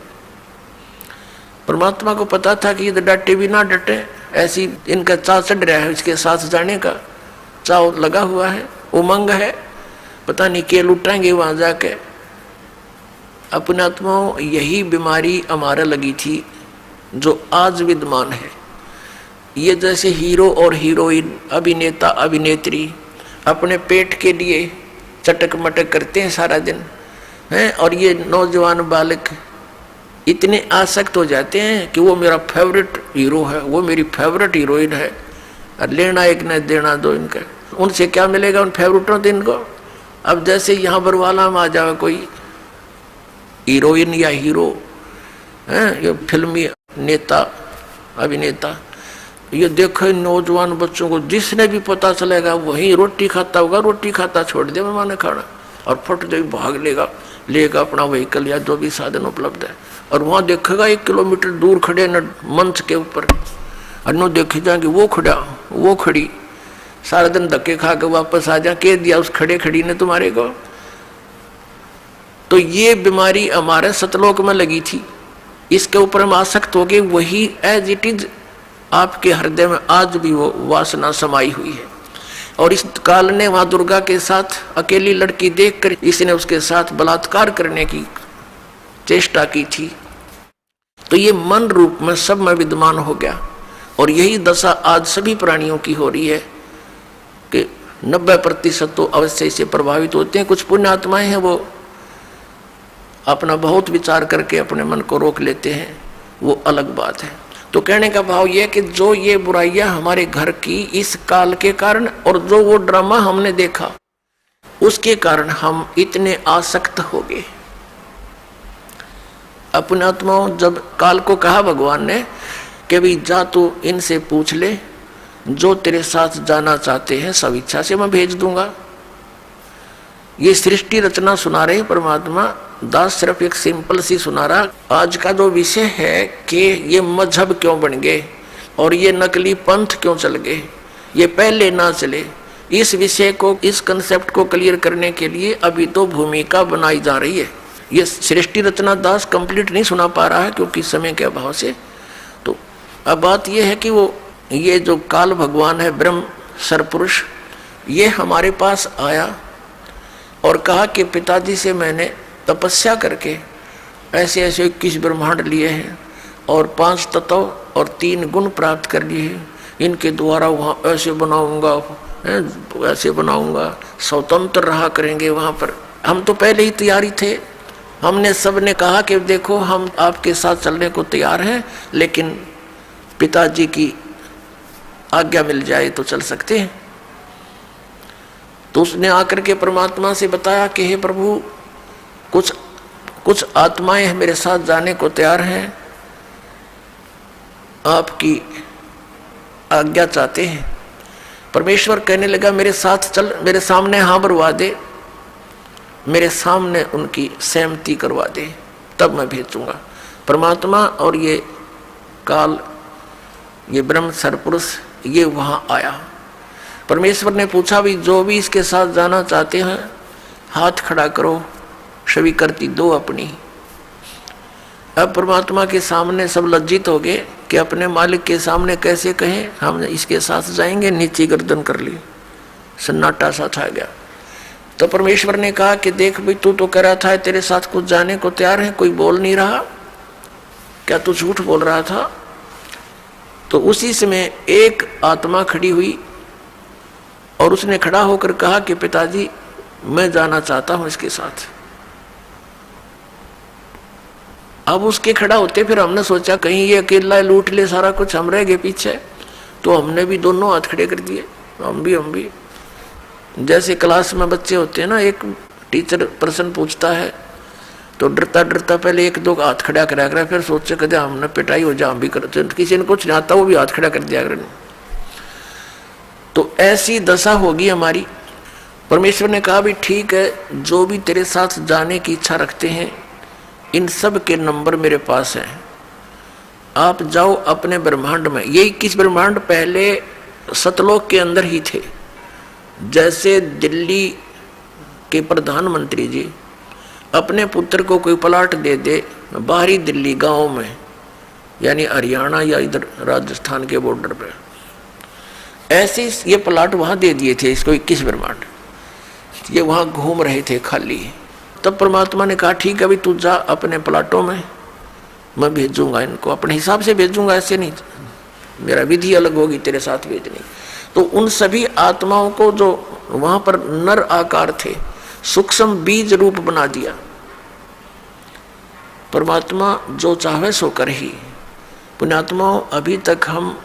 परमात्मा को पता था कि ये डटे भी ना डटे, ऐसी इनका चाव चढ़ रहा है, इसके साथ जाने का चाव लगा हुआ है, उमंग है, पता नहीं क्या लुटाएंगे वहां जाके। अपने आत्माओं, यही बीमारी हमारे लगी थी जो आज विद्यमान है। ये जैसे हीरो और हीरोइन, अभिनेता अभिनेत्री अपने पेट के लिए चटक मटक करते हैं सारा दिन हैं, और ये नौजवान बालक इतने आसक्त हो जाते हैं कि वो मेरा फेवरेट हीरो है, वो मेरी फेवरेट हीरोइन है, और लेना एक न देना दो इनका। उनसे क्या मिलेगा उन फेवरेटों से इनको? अब जैसे यहाँ बरवाला में आ जाए कोई हीरोइन या हीरो हैं, ये फिल्मी नेता अभिनेता, ये देखो नौजवान बच्चों को जिसने भी पता चलेगा वही रोटी खाता होगा, रोटी खाता छोड़ दे मैंने खाना, और फट दे भाग लेगा अपना व्हीकल या जो भी साधन उपलब्ध है, और वहां देखेगा 1 किलोमीटर दूर खड़े न मंच के ऊपर, और नो देखे जाएंगे वो खड़ी, सारा दिन धक्के खा के वापस आ जा, कह दिया उस खड़े खड़ी ने तुम्हारे को। तो ये बीमारी हमारे सतलोक में लगी थी, इसके ऊपर हम आसक्त हो गए, वही एज इट इज आपके हृदय में आज भी वो वासना समाई हुई है। और इस काल ने वहां दुर्गा के साथ अकेली लड़की देखकर इसने उसके साथ बलात्कार करने की चेष्टा की थी, तो ये मन रूप में सब में विद्यमान हो गया। और यही दशा आज सभी प्राणियों की हो रही है कि 90% तो अवश्य से प्रभावित होते हैं। कुछ पुण्य आत्माएं हैं वो अपना बहुत विचार करके अपने मन को रोक लेते हैं, वो अलग बात है। तो कहने का भाव यह कि जो ये बुराइयां हमारे घर की इस काल के कारण, और जो वो ड्रामा हमने देखा उसके कारण हम इतने आसक्त हो गए। अपने आत्माओं, जब काल को कहा भगवान ने कि भाई जा तू इनसे पूछ ले, जो तेरे साथ जाना चाहते हैं सब इच्छा से मैं भेज दूंगा। ये सृष्टि रचना सुना रहे परमात्मा दास, सिर्फ एक सिंपल सी सुना रहा। आज का जो विषय है कि ये मजहब क्यों बन गए और ये नकली पंथ क्यों चल गए, ये पहले ना चले, इस विषय को, इस कंसेप्ट को क्लियर करने के लिए अभी तो भूमिका बनाई जा रही है। ये सृष्टि रचना दास कंप्लीट नहीं सुना पा रहा है क्योंकि समय के अभाव से। तो अब बात यह है कि वो ये जो काल भगवान है, ब्रह्म सरपुरुष, ये हमारे पास आया और कहा कि पिताजी से मैंने तपस्या करके ऐसे ऐसे 21 ब्रह्मांड लिए हैं और 5 तत्व और 3 गुण प्राप्त कर लिए हैं, इनके द्वारा वहाँ ऐसे बनाऊंगा, ऐसे बनाऊंगा, स्वतंत्र रहा करेंगे वहाँ पर। हम तो पहले ही तैयारी थे, हमने सबने कहा कि देखो हम आपके साथ चलने को तैयार हैं, लेकिन पिताजी की आज्ञा मिल जाए तो चल सकते हैं। तो उसने आकर के परमात्मा से बताया कि हे प्रभु, कुछ आत्माएं मेरे साथ जाने को तैयार हैं, आपकी आज्ञा चाहते हैं। परमेश्वर कहने लगा मेरे साथ चल, मेरे सामने हाँ भरवा दे, मेरे सामने उनकी सहमति करवा दे, तब मैं भेजूंगा। परमात्मा और ये काल, ये ब्रह्म सरपुरुष, ये वहां आया। परमेश्वर ने पूछा भी जो भी इसके साथ जाना चाहते हैं हाथ खड़ा करो, स्वीकृति दो अपनी। अब परमात्मा के सामने सब लज्जित हो गए कि अपने मालिक के सामने कैसे कहें हम इसके साथ जाएंगे, नीचे गर्दन कर ली, सन्नाटा सा छा गया। तो परमेश्वर ने कहा कि देख भाई, तू तो कह रहा था तेरे साथ कुछ जाने को तैयार है, कोई बोल नहीं रहा, क्या तू झूठ बोल रहा था? तो उसी समय एक आत्मा खड़ी हुई और उसने खड़ा होकर कहा कि पिताजी मैं जाना चाहता हूं इसके साथ। अब उसके खड़ा होते फिर हमने सोचा कहीं ये अकेला लूट ले सारा कुछ, हम रह गए पीछे, तो हमने भी दोनों हाथ खड़े कर दिए। हम भी जैसे क्लास में बच्चे होते हैं ना, एक टीचर प्रश्न पूछता है तो डरता डरता पहले 1-2 हाथ खड़ा करा, फिर सोचे कदे हमने पिटाई हो जा, हम भी करते, किसी ने कुछ नहीं आता वो भी हाथ खड़ा कर दिया करें। तो ऐसी दशा होगी हमारी। परमेश्वर ने कहा भी ठीक है, जो भी तेरे साथ जाने की इच्छा रखते हैं इन सब के नंबर मेरे पास हैं, आप जाओ अपने ब्रह्मांड में। ये 21 ब्रह्मांड पहले सतलोक के अंदर ही थे। जैसे दिल्ली के प्रधानमंत्री जी अपने पुत्र को कोई प्लाट दे दे बाहरी दिल्ली गांव में, यानी हरियाणा या इधर राजस्थान के बॉर्डर पे, ऐसे ये प्लाट वहां दे दिए थे इसको 21 ब्रह्मांड। ये वहां घूम रहे थे खाली। तब परमात्मा ने कहा ठीक है भाई, तू जा अपने प्लाटों में, मैं भेजूंगा इनको, अपने हिसाब से भेजूंगा, ऐसे नहीं, मेरा विधि अलग होगी तेरे साथ भेजने। तो उन सभी आत्माओं को जो वहां पर नर आकार थे, सूक्ष्म बीज रूप बना दिया। परमात्मा जो चाहे सो कर ही। पुण्यात्माओं, अभी तक हम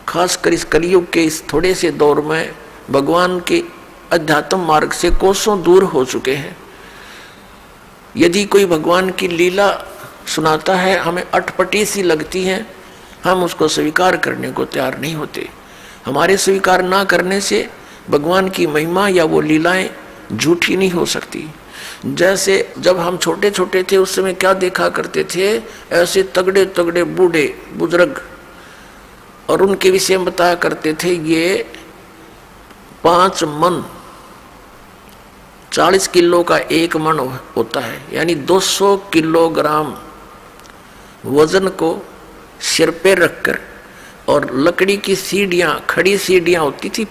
खासकर इस कलयुग के इस थोड़े से दौर में भगवान के अध्यात्म मार्ग से कोसों दूर हो चुके हैं। यदि कोई भगवान की लीला सुनाता है, हमें अटपटी सी लगती है, हम उसको स्वीकार करने को तैयार नहीं होते। हमारे स्वीकार ना करने से भगवान की महिमा या वो लीलाएं झूठी नहीं हो सकती। जैसे जब हम छोटे छोटे थे उस समय क्या देखा करते थे, ऐसे तगड़े तगड़े बूढ़े बुजुर्ग, और उनके विषय में बताया करते थे ये 5 मन 40 किलो का 1 मन होता है, यानी 200 किलोग्राम वजन को सिर पे रखकर, और लकड़ी की सीढ़ियाँ, खड़ी सीढ़ियाँ होती थी,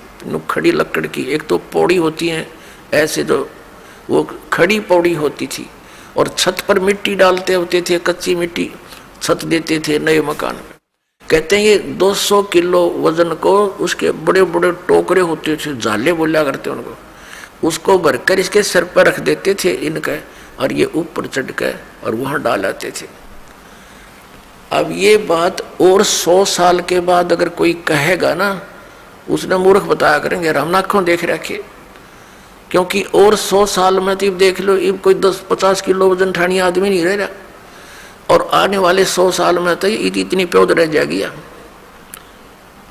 खड़ी लकड़ की, एक तो पौड़ी होती हैं ऐसे, जो वो खड़ी पौड़ी होती थी, और छत पर मिट्टी डालते होते थे, कच्ची मिट्टी छत देते थे नए मकान में। कहते हैं ये 200 किलो वजन को, उसके बड़े बड़े टोकरे होते थे, झाले बोला करते उनको, उसको भरकर इसके सिर पर रख देते थे इनके, और ये ऊपर चढ़ कर और वहां डाल आते थे। अब ये बात और 100 साल के बाद अगर कोई कहेगा ना, उसने मूर्ख बताया करेंगे, हम आंखों देख रखे, क्योंकि और 100 साल में तो देख लो, कोई 10-50 किलो वजन ठानी आदमी नहीं रह रहा, और आने वाले 100 साल में तो इतनी प्योद रह जाएगी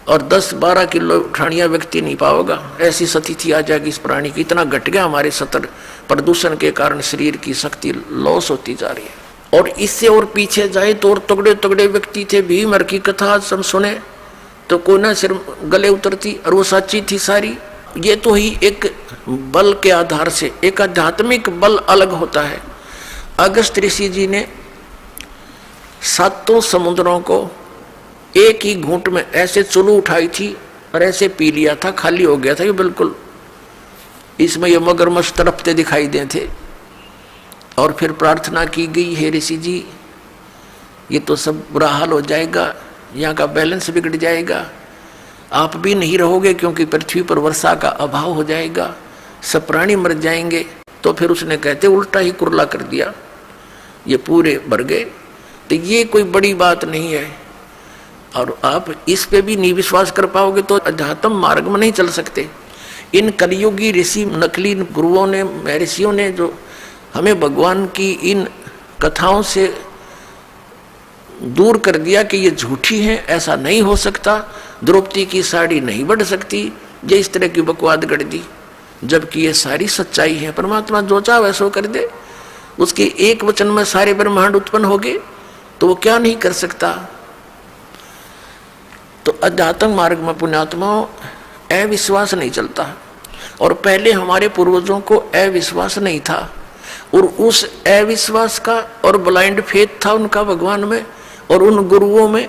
और 10-12 किलो उठानिया व्यक्ति नहीं पाओगा, ऐसी स्थिति आ जाएगी इस प्राणी की। इतना घट गया हमारे सतर प्रदूषण के कारण शरीर की शक्ति लॉस होती जा रही है। और इससे और पीछे जाए तो और तगड़े तगड़े व्यक्ति थे, भीमर की कथा हम सुने तो कोई ना सिर गले उतरती, और वो सच्ची थी सारी। ये तो ही एक बल के आधार से, एक आध्यात्मिक बल अलग होता है। अगस्त ऋषि जी ने 7 समुद्रों को एक ही घूंट में ऐसे चुलू उठाई थी और ऐसे पी लिया था, खाली हो गया था ये बिल्कुल। इसमें ये मगरमच्छ तड़पते दिखाई दे थे। और फिर प्रार्थना की गई, हे ऋषि जी ये तो सब बुरा हाल हो जाएगा, यहाँ का बैलेंस बिगड़ जाएगा, आप भी नहीं रहोगे क्योंकि पृथ्वी पर वर्षा का अभाव हो जाएगा, सब प्राणी मर जाएंगे। तो फिर उसने कहते उल्टा ही कुरला कर दिया, ये पूरे भर गए। तो ये कोई बड़ी बात नहीं है। और आप इस पे भी नहीं विश्वास कर पाओगे तो अध्यात्म मार्ग में नहीं चल सकते। इन कलियुगी ऋषि नकली गुरुओं ने, महर्षियों ने जो हमें भगवान की इन कथाओं से दूर कर दिया कि ये झूठी है, ऐसा नहीं हो सकता, द्रौपदी की साड़ी नहीं बढ़ सकती, ये इस तरह की बकवाद गढ़ दी, जबकि ये सारी सच्चाई है। परमात्मा जो चाहे वैसो कर दे, उसके एक वचन में सारे ब्रह्मांड उत्पन्न हो गए, तो वो क्या नहीं कर सकता। तो अध्यात्म मार्ग में पुण्यात्माओं अविश्वास नहीं चलता। और पहले हमारे पूर्वजों को अविश्वास नहीं था, और उस अविश्वास का और ब्लाइंड फेथ था उनका भगवान में और उन गुरुओं में,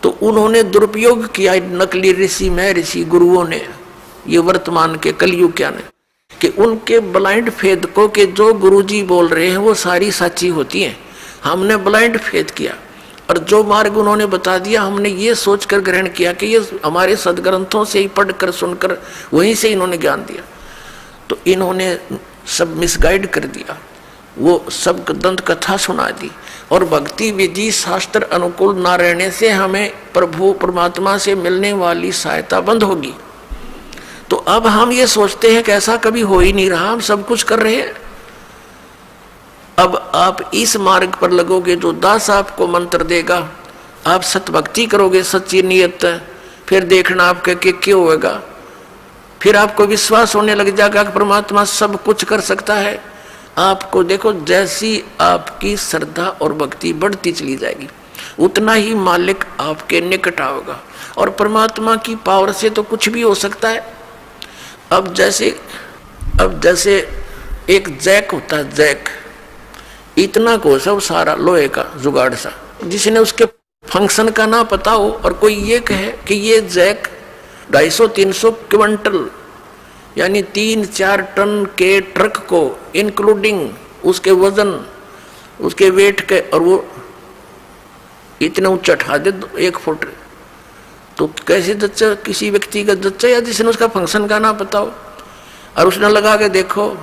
तो उन्होंने दुरुपयोग किया नकली ऋषि महर्षि गुरुओं ने, ये वर्तमान के कलयुग क्या ने, कि उनके ब्लाइंड फेथ को कि जो गुरुजी बोल रहे हैं वो सारी सच्ची होती हैं, हमने ब्लाइंड फेथ किया। और जो मार्ग उन्होंने बता दिया हमने ये सोचकर ग्रहण किया कि ये हमारे सदग्रंथों से ही पढ़कर सुनकर वहीं से इन्होंने ज्ञान दिया। तो इन्होंने सब मिसगाइड कर दिया, वो सब दंत कथा सुना दी। और भक्ति विधि शास्त्र अनुकूल ना रहने से हमें प्रभु परमात्मा से मिलने वाली सहायता बंद होगी। तो अब हम ये सोचते हैं कि ऐसा कभी हो ही नहीं रहा, हम सब कुछ कर रहे हैं। अब आप इस मार्ग पर लगोगे, जो दास आपको मंत्र देगा, आप सतभक्ति करोगे सच्ची नियत, फिर देखना आपके कि क्यों होगा, फिर आपको विश्वास होने लग जाएगा कि परमात्मा सब कुछ कर सकता है। आपको देखो जैसी आपकी श्रद्धा और भक्ति बढ़ती चली जाएगी, उतना ही मालिक आपके निकट आओगा। और परमात्मा की पावर से तो कुछ भी हो सकता है। अब जैसे एक जैक होता है, जैक इतना को सब सारा लोहे का जुगाड़ सा, जिसने उसके फंक्शन का ना पता हो और कोई ये कहे कि ये जैक 250-300 क्विंटल यानी 3-4 टन के ट्रक को इंक्लूडिंग उसके वजन, उसके वेट के, और वो इतना ऊंचा उठा दे 1 फुट, तो कैसे जच्चा किसी व्यक्ति का जच्चा, या जिसने उसका फंक्शन का ना पता हो और उसने लगा के देखो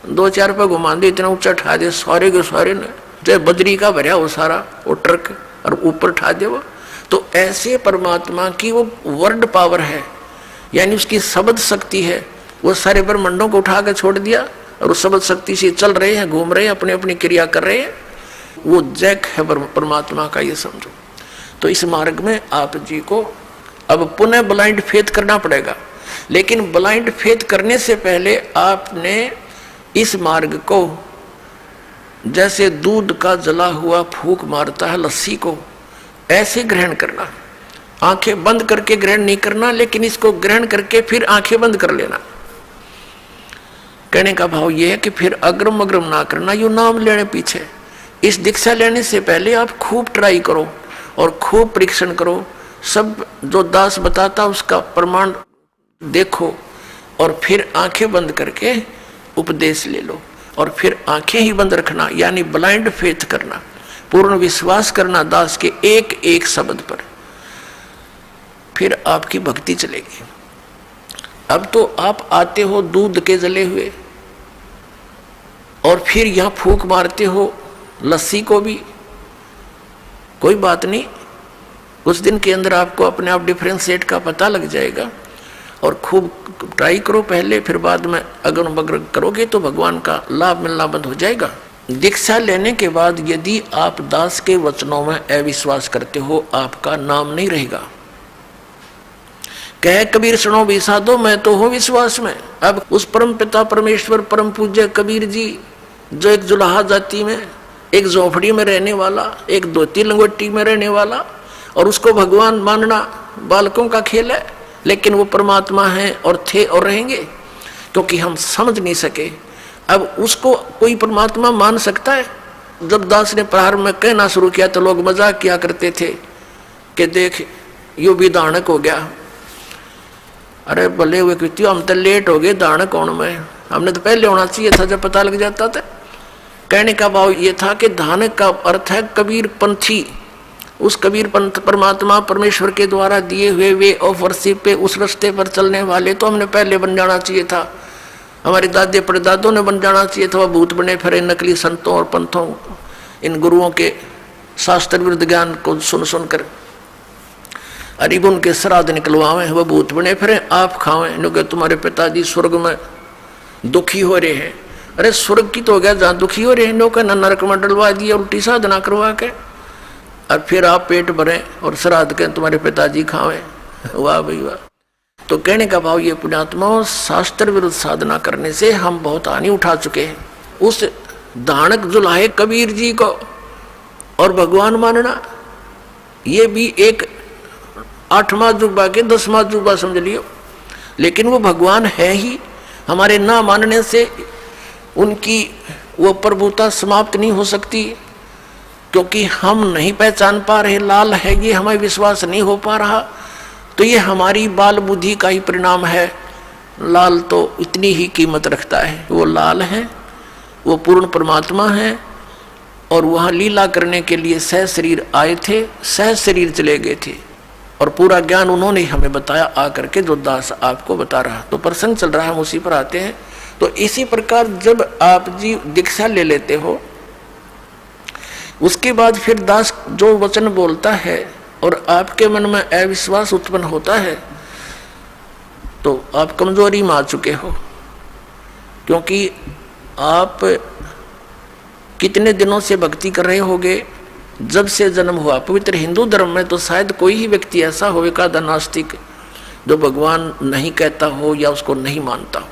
2-4 पे घुमा दे, इतना ऊंचा उठा दे, सारे के सारे ने जैसे बजरी का भरा वो सारा वो ट्रक, और ऊपर उठा दे वो। तो ऐसे परमात्मा की वो वर्ड पावर है, यानी उसकी शब्द शक्ति है, वो सारे ब्रह्मांडों को उठा के छोड़ दिया और उस शब्द शक्ति से चल रहे हैं, घूम रहे हैं, अपनी अपनी क्रिया कर रहे हैं। वो जैक है परमात्मा का, ये समझो। तो इस मार्ग में आप जी को अब पुनः ब्लाइंड फेथ करना पड़ेगा, लेकिन ब्लाइंड फेथ करने से पहले आपने इस मार्ग को जैसे दूध का जला हुआ फूंक मारता है लस्सी को, ऐसे ग्रहण करना। आंखें बंद करके ग्रहण नहीं करना, लेकिन इसको ग्रहण करके फिर आंखें बंद कर लेना। कहने का भाव यह है कि फिर अग्रम अग्रम ना करना, यू नाम लेने पीछे। इस दीक्षा लेने से पहले आप खूब ट्राई करो और खूब परीक्षण करो, सब जो दास बताता उसका प्रमाण देखो, और फिर आंखें बंद करके उपदेश ले लो, और फिर आंखें ही बंद रखना, यानी ब्लाइंड फेथ करना, पूर्ण विश्वास करना दास के एक एक शब्द पर, फिर आपकी भक्ति चलेगी। अब तो आप आते हो दूध के जले हुए, और फिर यहां फूंक मारते हो लस्सी को भी, कोई बात नहीं, उस दिन के अंदर आपको अपने आप डिफरेंशिएट का पता लग जाएगा। और खूब ट्राई करो पहले, फिर बाद में अगर बगर करोगे तो भगवान का लाभ मिलना बंद हो जाएगा। दीक्षा लेने के बाद यदि आप दास के वचनों में अविश्वास करते हो, आपका नाम नहीं रहेगा। कहे कबीर सुनो भी साधो, मैं तो हूं विश्वास में। अब उस परम पिता परमेश्वर परम पूज्य कबीर जी, जो एक जुलाहा जाति में, एक झोपड़ी में रहने वाला, एक धोती लंगोटी में रहने वाला, और उसको भगवान मानना बालकों का खेल है, लेकिन वो परमात्मा है और थे और रहेंगे, क्योंकि हम समझ नहीं सके। अब उसको कोई परमात्मा मान सकता है? जब दास ने प्रारंभ में कहना शुरू किया तो लोग मजाक किया करते थे कि देख यो भी दानक हो गया। अरे भले हुए क्यों, हम तो लेट हो गए, दानक कौन में, हमने तो पहले होना चाहिए था जब पता लग जाता था। कहने का भाव ये था कि दानक का अर्थ है कबीर पंथी। उस कबीर पंथ परमात्मा परमेश्वर के द्वारा दिए हुए वे ऑफ वर्शिप पे, उस रास्ते पर चलने वाले तो हमने पहले बन जाना चाहिए था। हमारे दादे परदादों ने बन जाना चाहिए था। वह भूत बने फिरे नकली संतों और पंथों, इन गुरुओं के शास्त्र विरुद्ध ज्ञान को सुन सुनकर अरीब उनके श्राद्ध निकलवावे, वह भूत बने फिरे आप खावें, क्योंकि तुम्हारे पिताजी स्वर्ग में दुखी हो रहे हैं। अरे स्वर्ग की तो हो गया जहाँ दुखी हो रहे हैं, लोग नरक में डलवा दिए उल्टी साधना करवा के, और फिर आप पेट भरें और श्राद्ध के तुम्हारे पिताजी खावें। वाह भाई वाह। तो कहने का भाव ये पुण्यात्मा, शास्त्र विरुद्ध साधना करने से हम बहुत हानि उठा चुके हैं। उस दानक जुलाहे कबीर जी को और भगवान मानना, ये भी एक 8वां जुबा के 10वां जुबा समझ लियो, लेकिन वो भगवान है ही। हमारे ना मानने से उनकी वो प्रभुता समाप्त नहीं हो सकती, क्योंकि हम नहीं पहचान पा रहे लाल है ये, हमें विश्वास नहीं हो पा रहा, तो ये हमारी बाल बुद्धि का ही परिणाम है। लाल तो इतनी ही कीमत रखता है, वो लाल है, वो पूर्ण परमात्मा है, और वहाँ लीला करने के लिए सह शरीर आए थे, सह शरीर चले गए थे, और पूरा ज्ञान उन्होंने हमें बताया आकर के, जो दास आपको बता रहा। तो प्रसंग चल रहा है, हम उसी पर आते हैं। तो इसी प्रकार जब आप जी दीक्षा ले लेते हो, उसके बाद फिर दास जो वचन बोलता है और आपके मन में अविश्वास उत्पन्न होता है, तो आप कमजोरी में आ चुके हो, क्योंकि आप कितने दिनों से भक्ति कर रहे होगे, जब से जन्म हुआ। पवित्र हिंदू धर्म में तो शायद कोई ही व्यक्ति ऐसा होगा नास्तिक जो भगवान नहीं कहता हो या उसको नहीं मानता हो।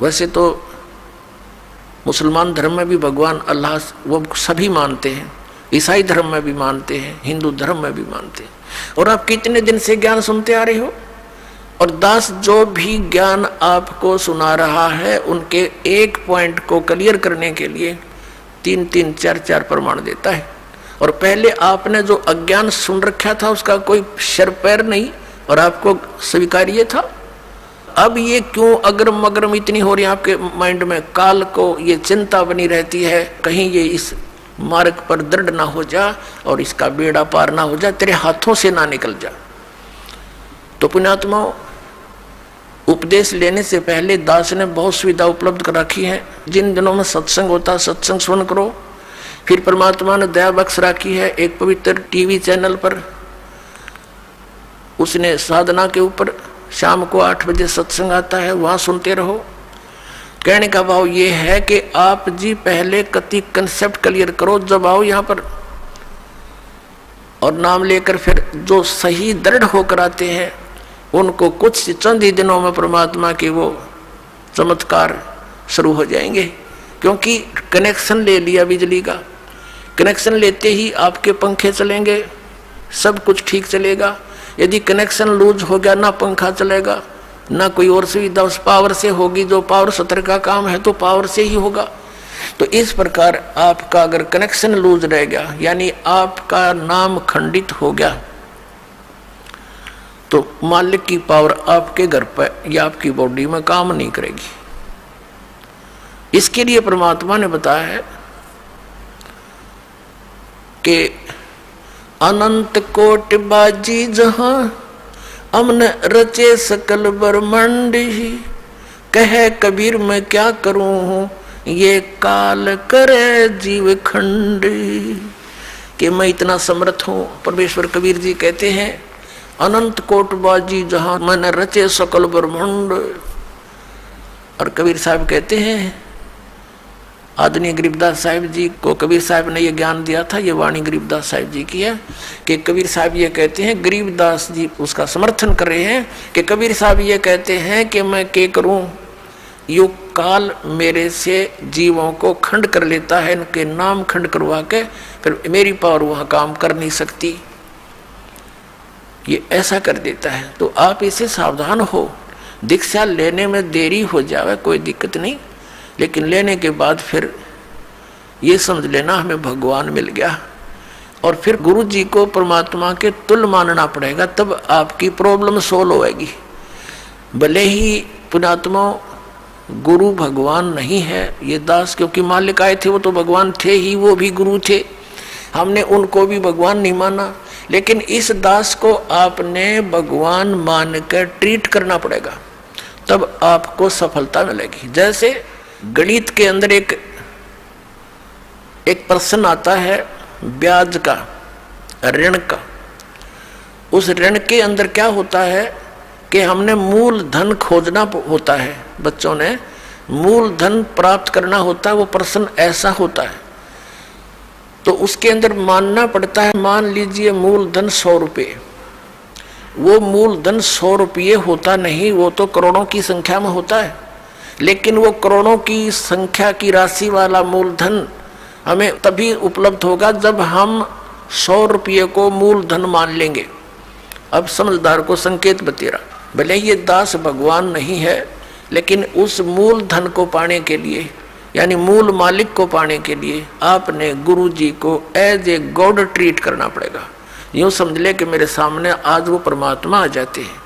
वैसे तो मुसलमान धर्म में भी भगवान अल्लाह वो सभी मानते हैं, ईसाई धर्म में भी मानते हैं, हिंदू धर्म में भी मानते हैं। और आप कितने दिन से ज्ञान सुनते आ रहे हो, और दास जो भी ज्ञान आपको सुना रहा है, उनके एक पॉइंट को क्लियर करने के लिए 3-3, 4-4 प्रमाण देता है। और पहले आपने जो अज्ञान सुन रखा था उसका कोई शर पैर नहीं, और आपको स्वीकार्य था। अब ये क्यों अग्रम अग्रम इतनी हो रही है आपके माइंड में, काल को ये चिंता बनी रहती है, कहीं ये इस मार्ग पर दृढ़ ना हो जा और इसका बेड़ा पार ना हो जा, तेरे हाथों से ना निकल जा। तो पुण्यात्माओं, उपदेश लेने से पहले दास ने बहुत सुविधा उपलब्ध कर रखी है। जिन दिनों में सत्संग होता, सत्संग सुन करो। फिर परमात्मा ने दया बख्श रखी है, एक पवित्र टीवी चैनल पर उसने साधना के ऊपर शाम को 8 बजे सत्संग आता है, वहाँ सुनते रहो। कहने का भाव ये है कि आप जी पहले कति कंसेप्ट क्लियर करो, जब आओ यहाँ पर और नाम लेकर फिर जो सही दृढ़ होकर आते हैं उनको कुछ चंद ही दिनों में परमात्मा के वो चमत्कार शुरू हो जाएंगे। क्योंकि कनेक्शन ले लिया बिजली का, कनेक्शन लेते ही आपके पंखे चलेंगे, सब कुछ ठीक चलेगा। यदि कनेक्शन लूज हो गया, ना पंखा चलेगा ना कोई और सुविधा उस पावर से होगी, जो पावर सत्र का काम है तो पावर से ही होगा। तो इस प्रकार आपका अगर कनेक्शन लूज रह गया, यानी आपका नाम खंडित हो गया, तो मालिक की पावर आपके घर पर या आपकी बॉडी में काम नहीं करेगी। इसके लिए परमात्मा ने बताया है कि अनंत कोटि बाजी जहां अमन रचे सकल ब्रह्मांड ही, कहे कबीर मैं क्या करूं ये काल करे जीव खंड। कि मैं इतना समर्थ हूं, परमेश्वर कबीर जी कहते हैं अनंत कोट बाजी जहां मैंने रचे सकल ब्रह्मांड। और कबीर साहब कहते हैं आदरणीय गरीबदास साहिब जी को कबीर साहब ने ये ज्ञान दिया था। ये वाणी गरीबदास साहिब जी की है कि कबीर साहब ये कहते हैं, गरीबदास जी उसका समर्थन कर रहे हैं कि कबीर साहब ये कहते हैं कि मैं क्या करूं, यो काल मेरे से जीवों को खंड कर लेता है, इनके नाम खंड करवा के फिर मेरी पावर वहां काम कर नहीं सकती, ये ऐसा कर देता है। तो आप इससे सावधान हो। दीक्षा लेने में देरी हो जावे कोई दिक्कत नहीं, लेकिन लेने के बाद फिर ये समझ लेना हमें भगवान मिल गया, और फिर गुरु जी को परमात्मा के तुल्य मानना पड़ेगा, तब आपकी प्रॉब्लम सोल्व होएगी। भले ही पुण्यात्मा गुरु भगवान नहीं है, ये दास क्योंकि मालिक आए थे वो तो भगवान थे ही, वो भी गुरु थे, हमने उनको भी भगवान नहीं माना, लेकिन इस दास को आपने भगवान मान कर ट्रीट करना पड़ेगा, तब आपको सफलता मिलेगी। जैसे गणित के अंदर एक प्रश्न आता है ब्याज का, ऋण का। उस ऋण के अंदर क्या होता है कि हमने मूल धन खोजना होता है, बच्चों ने मूल धन प्राप्त करना होता है, वो प्रश्न ऐसा होता है। तो उसके अंदर मानना पड़ता है, मान लीजिए मूल धन 100 रुपये, वो मूल धन 100 रुपये होता नहीं, वो तो करोड़ों की संख्या में होता है, लेकिन वो करोड़ों की संख्या की राशि वाला मूलधन हमें तभी उपलब्ध होगा जब हम 100 रुपये को मूलधन मान लेंगे। अब समझदार को संकेत बतेरा, भले ये दास भगवान नहीं है, लेकिन उस मूलधन को पाने के लिए, यानी मूल मालिक को पाने के लिए आपने गुरु जी को एज ए गॉड ट्रीट करना पड़ेगा। यूँ समझ ले कि मेरे सामने आज वो परमात्मा आ जाते हैं।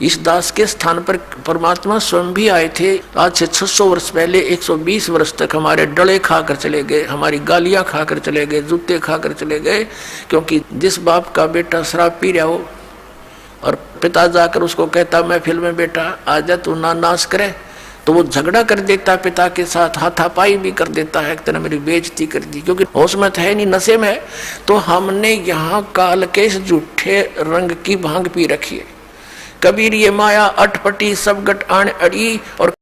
इस दास के स्थान पर परमात्मा स्वयं भी आए थे। आज से 600 वर्ष पहले 120 वर्ष तक हमारे डले खाकर चले गए, हमारी गालियां खाकर चले गए, जूते खाकर चले गए, क्योंकि जिस बाप का बेटा शराब पी रहा हो और पिता जाकर उसको कहता महफिल में बेटा आ जा तू ना नाश करे, तो वो झगड़ा कर देता है पिता के साथ, हाथापाई भी कर देता है, तेने मेरी बेइज्जती कर दी, क्योंकि होश में है नहीं, नशे में है। तो हमने यहाँ काल के इस झूठे रंग की भांग पी रखी है। कबीर ये माया अटपटी सब गट आन अड़ी, और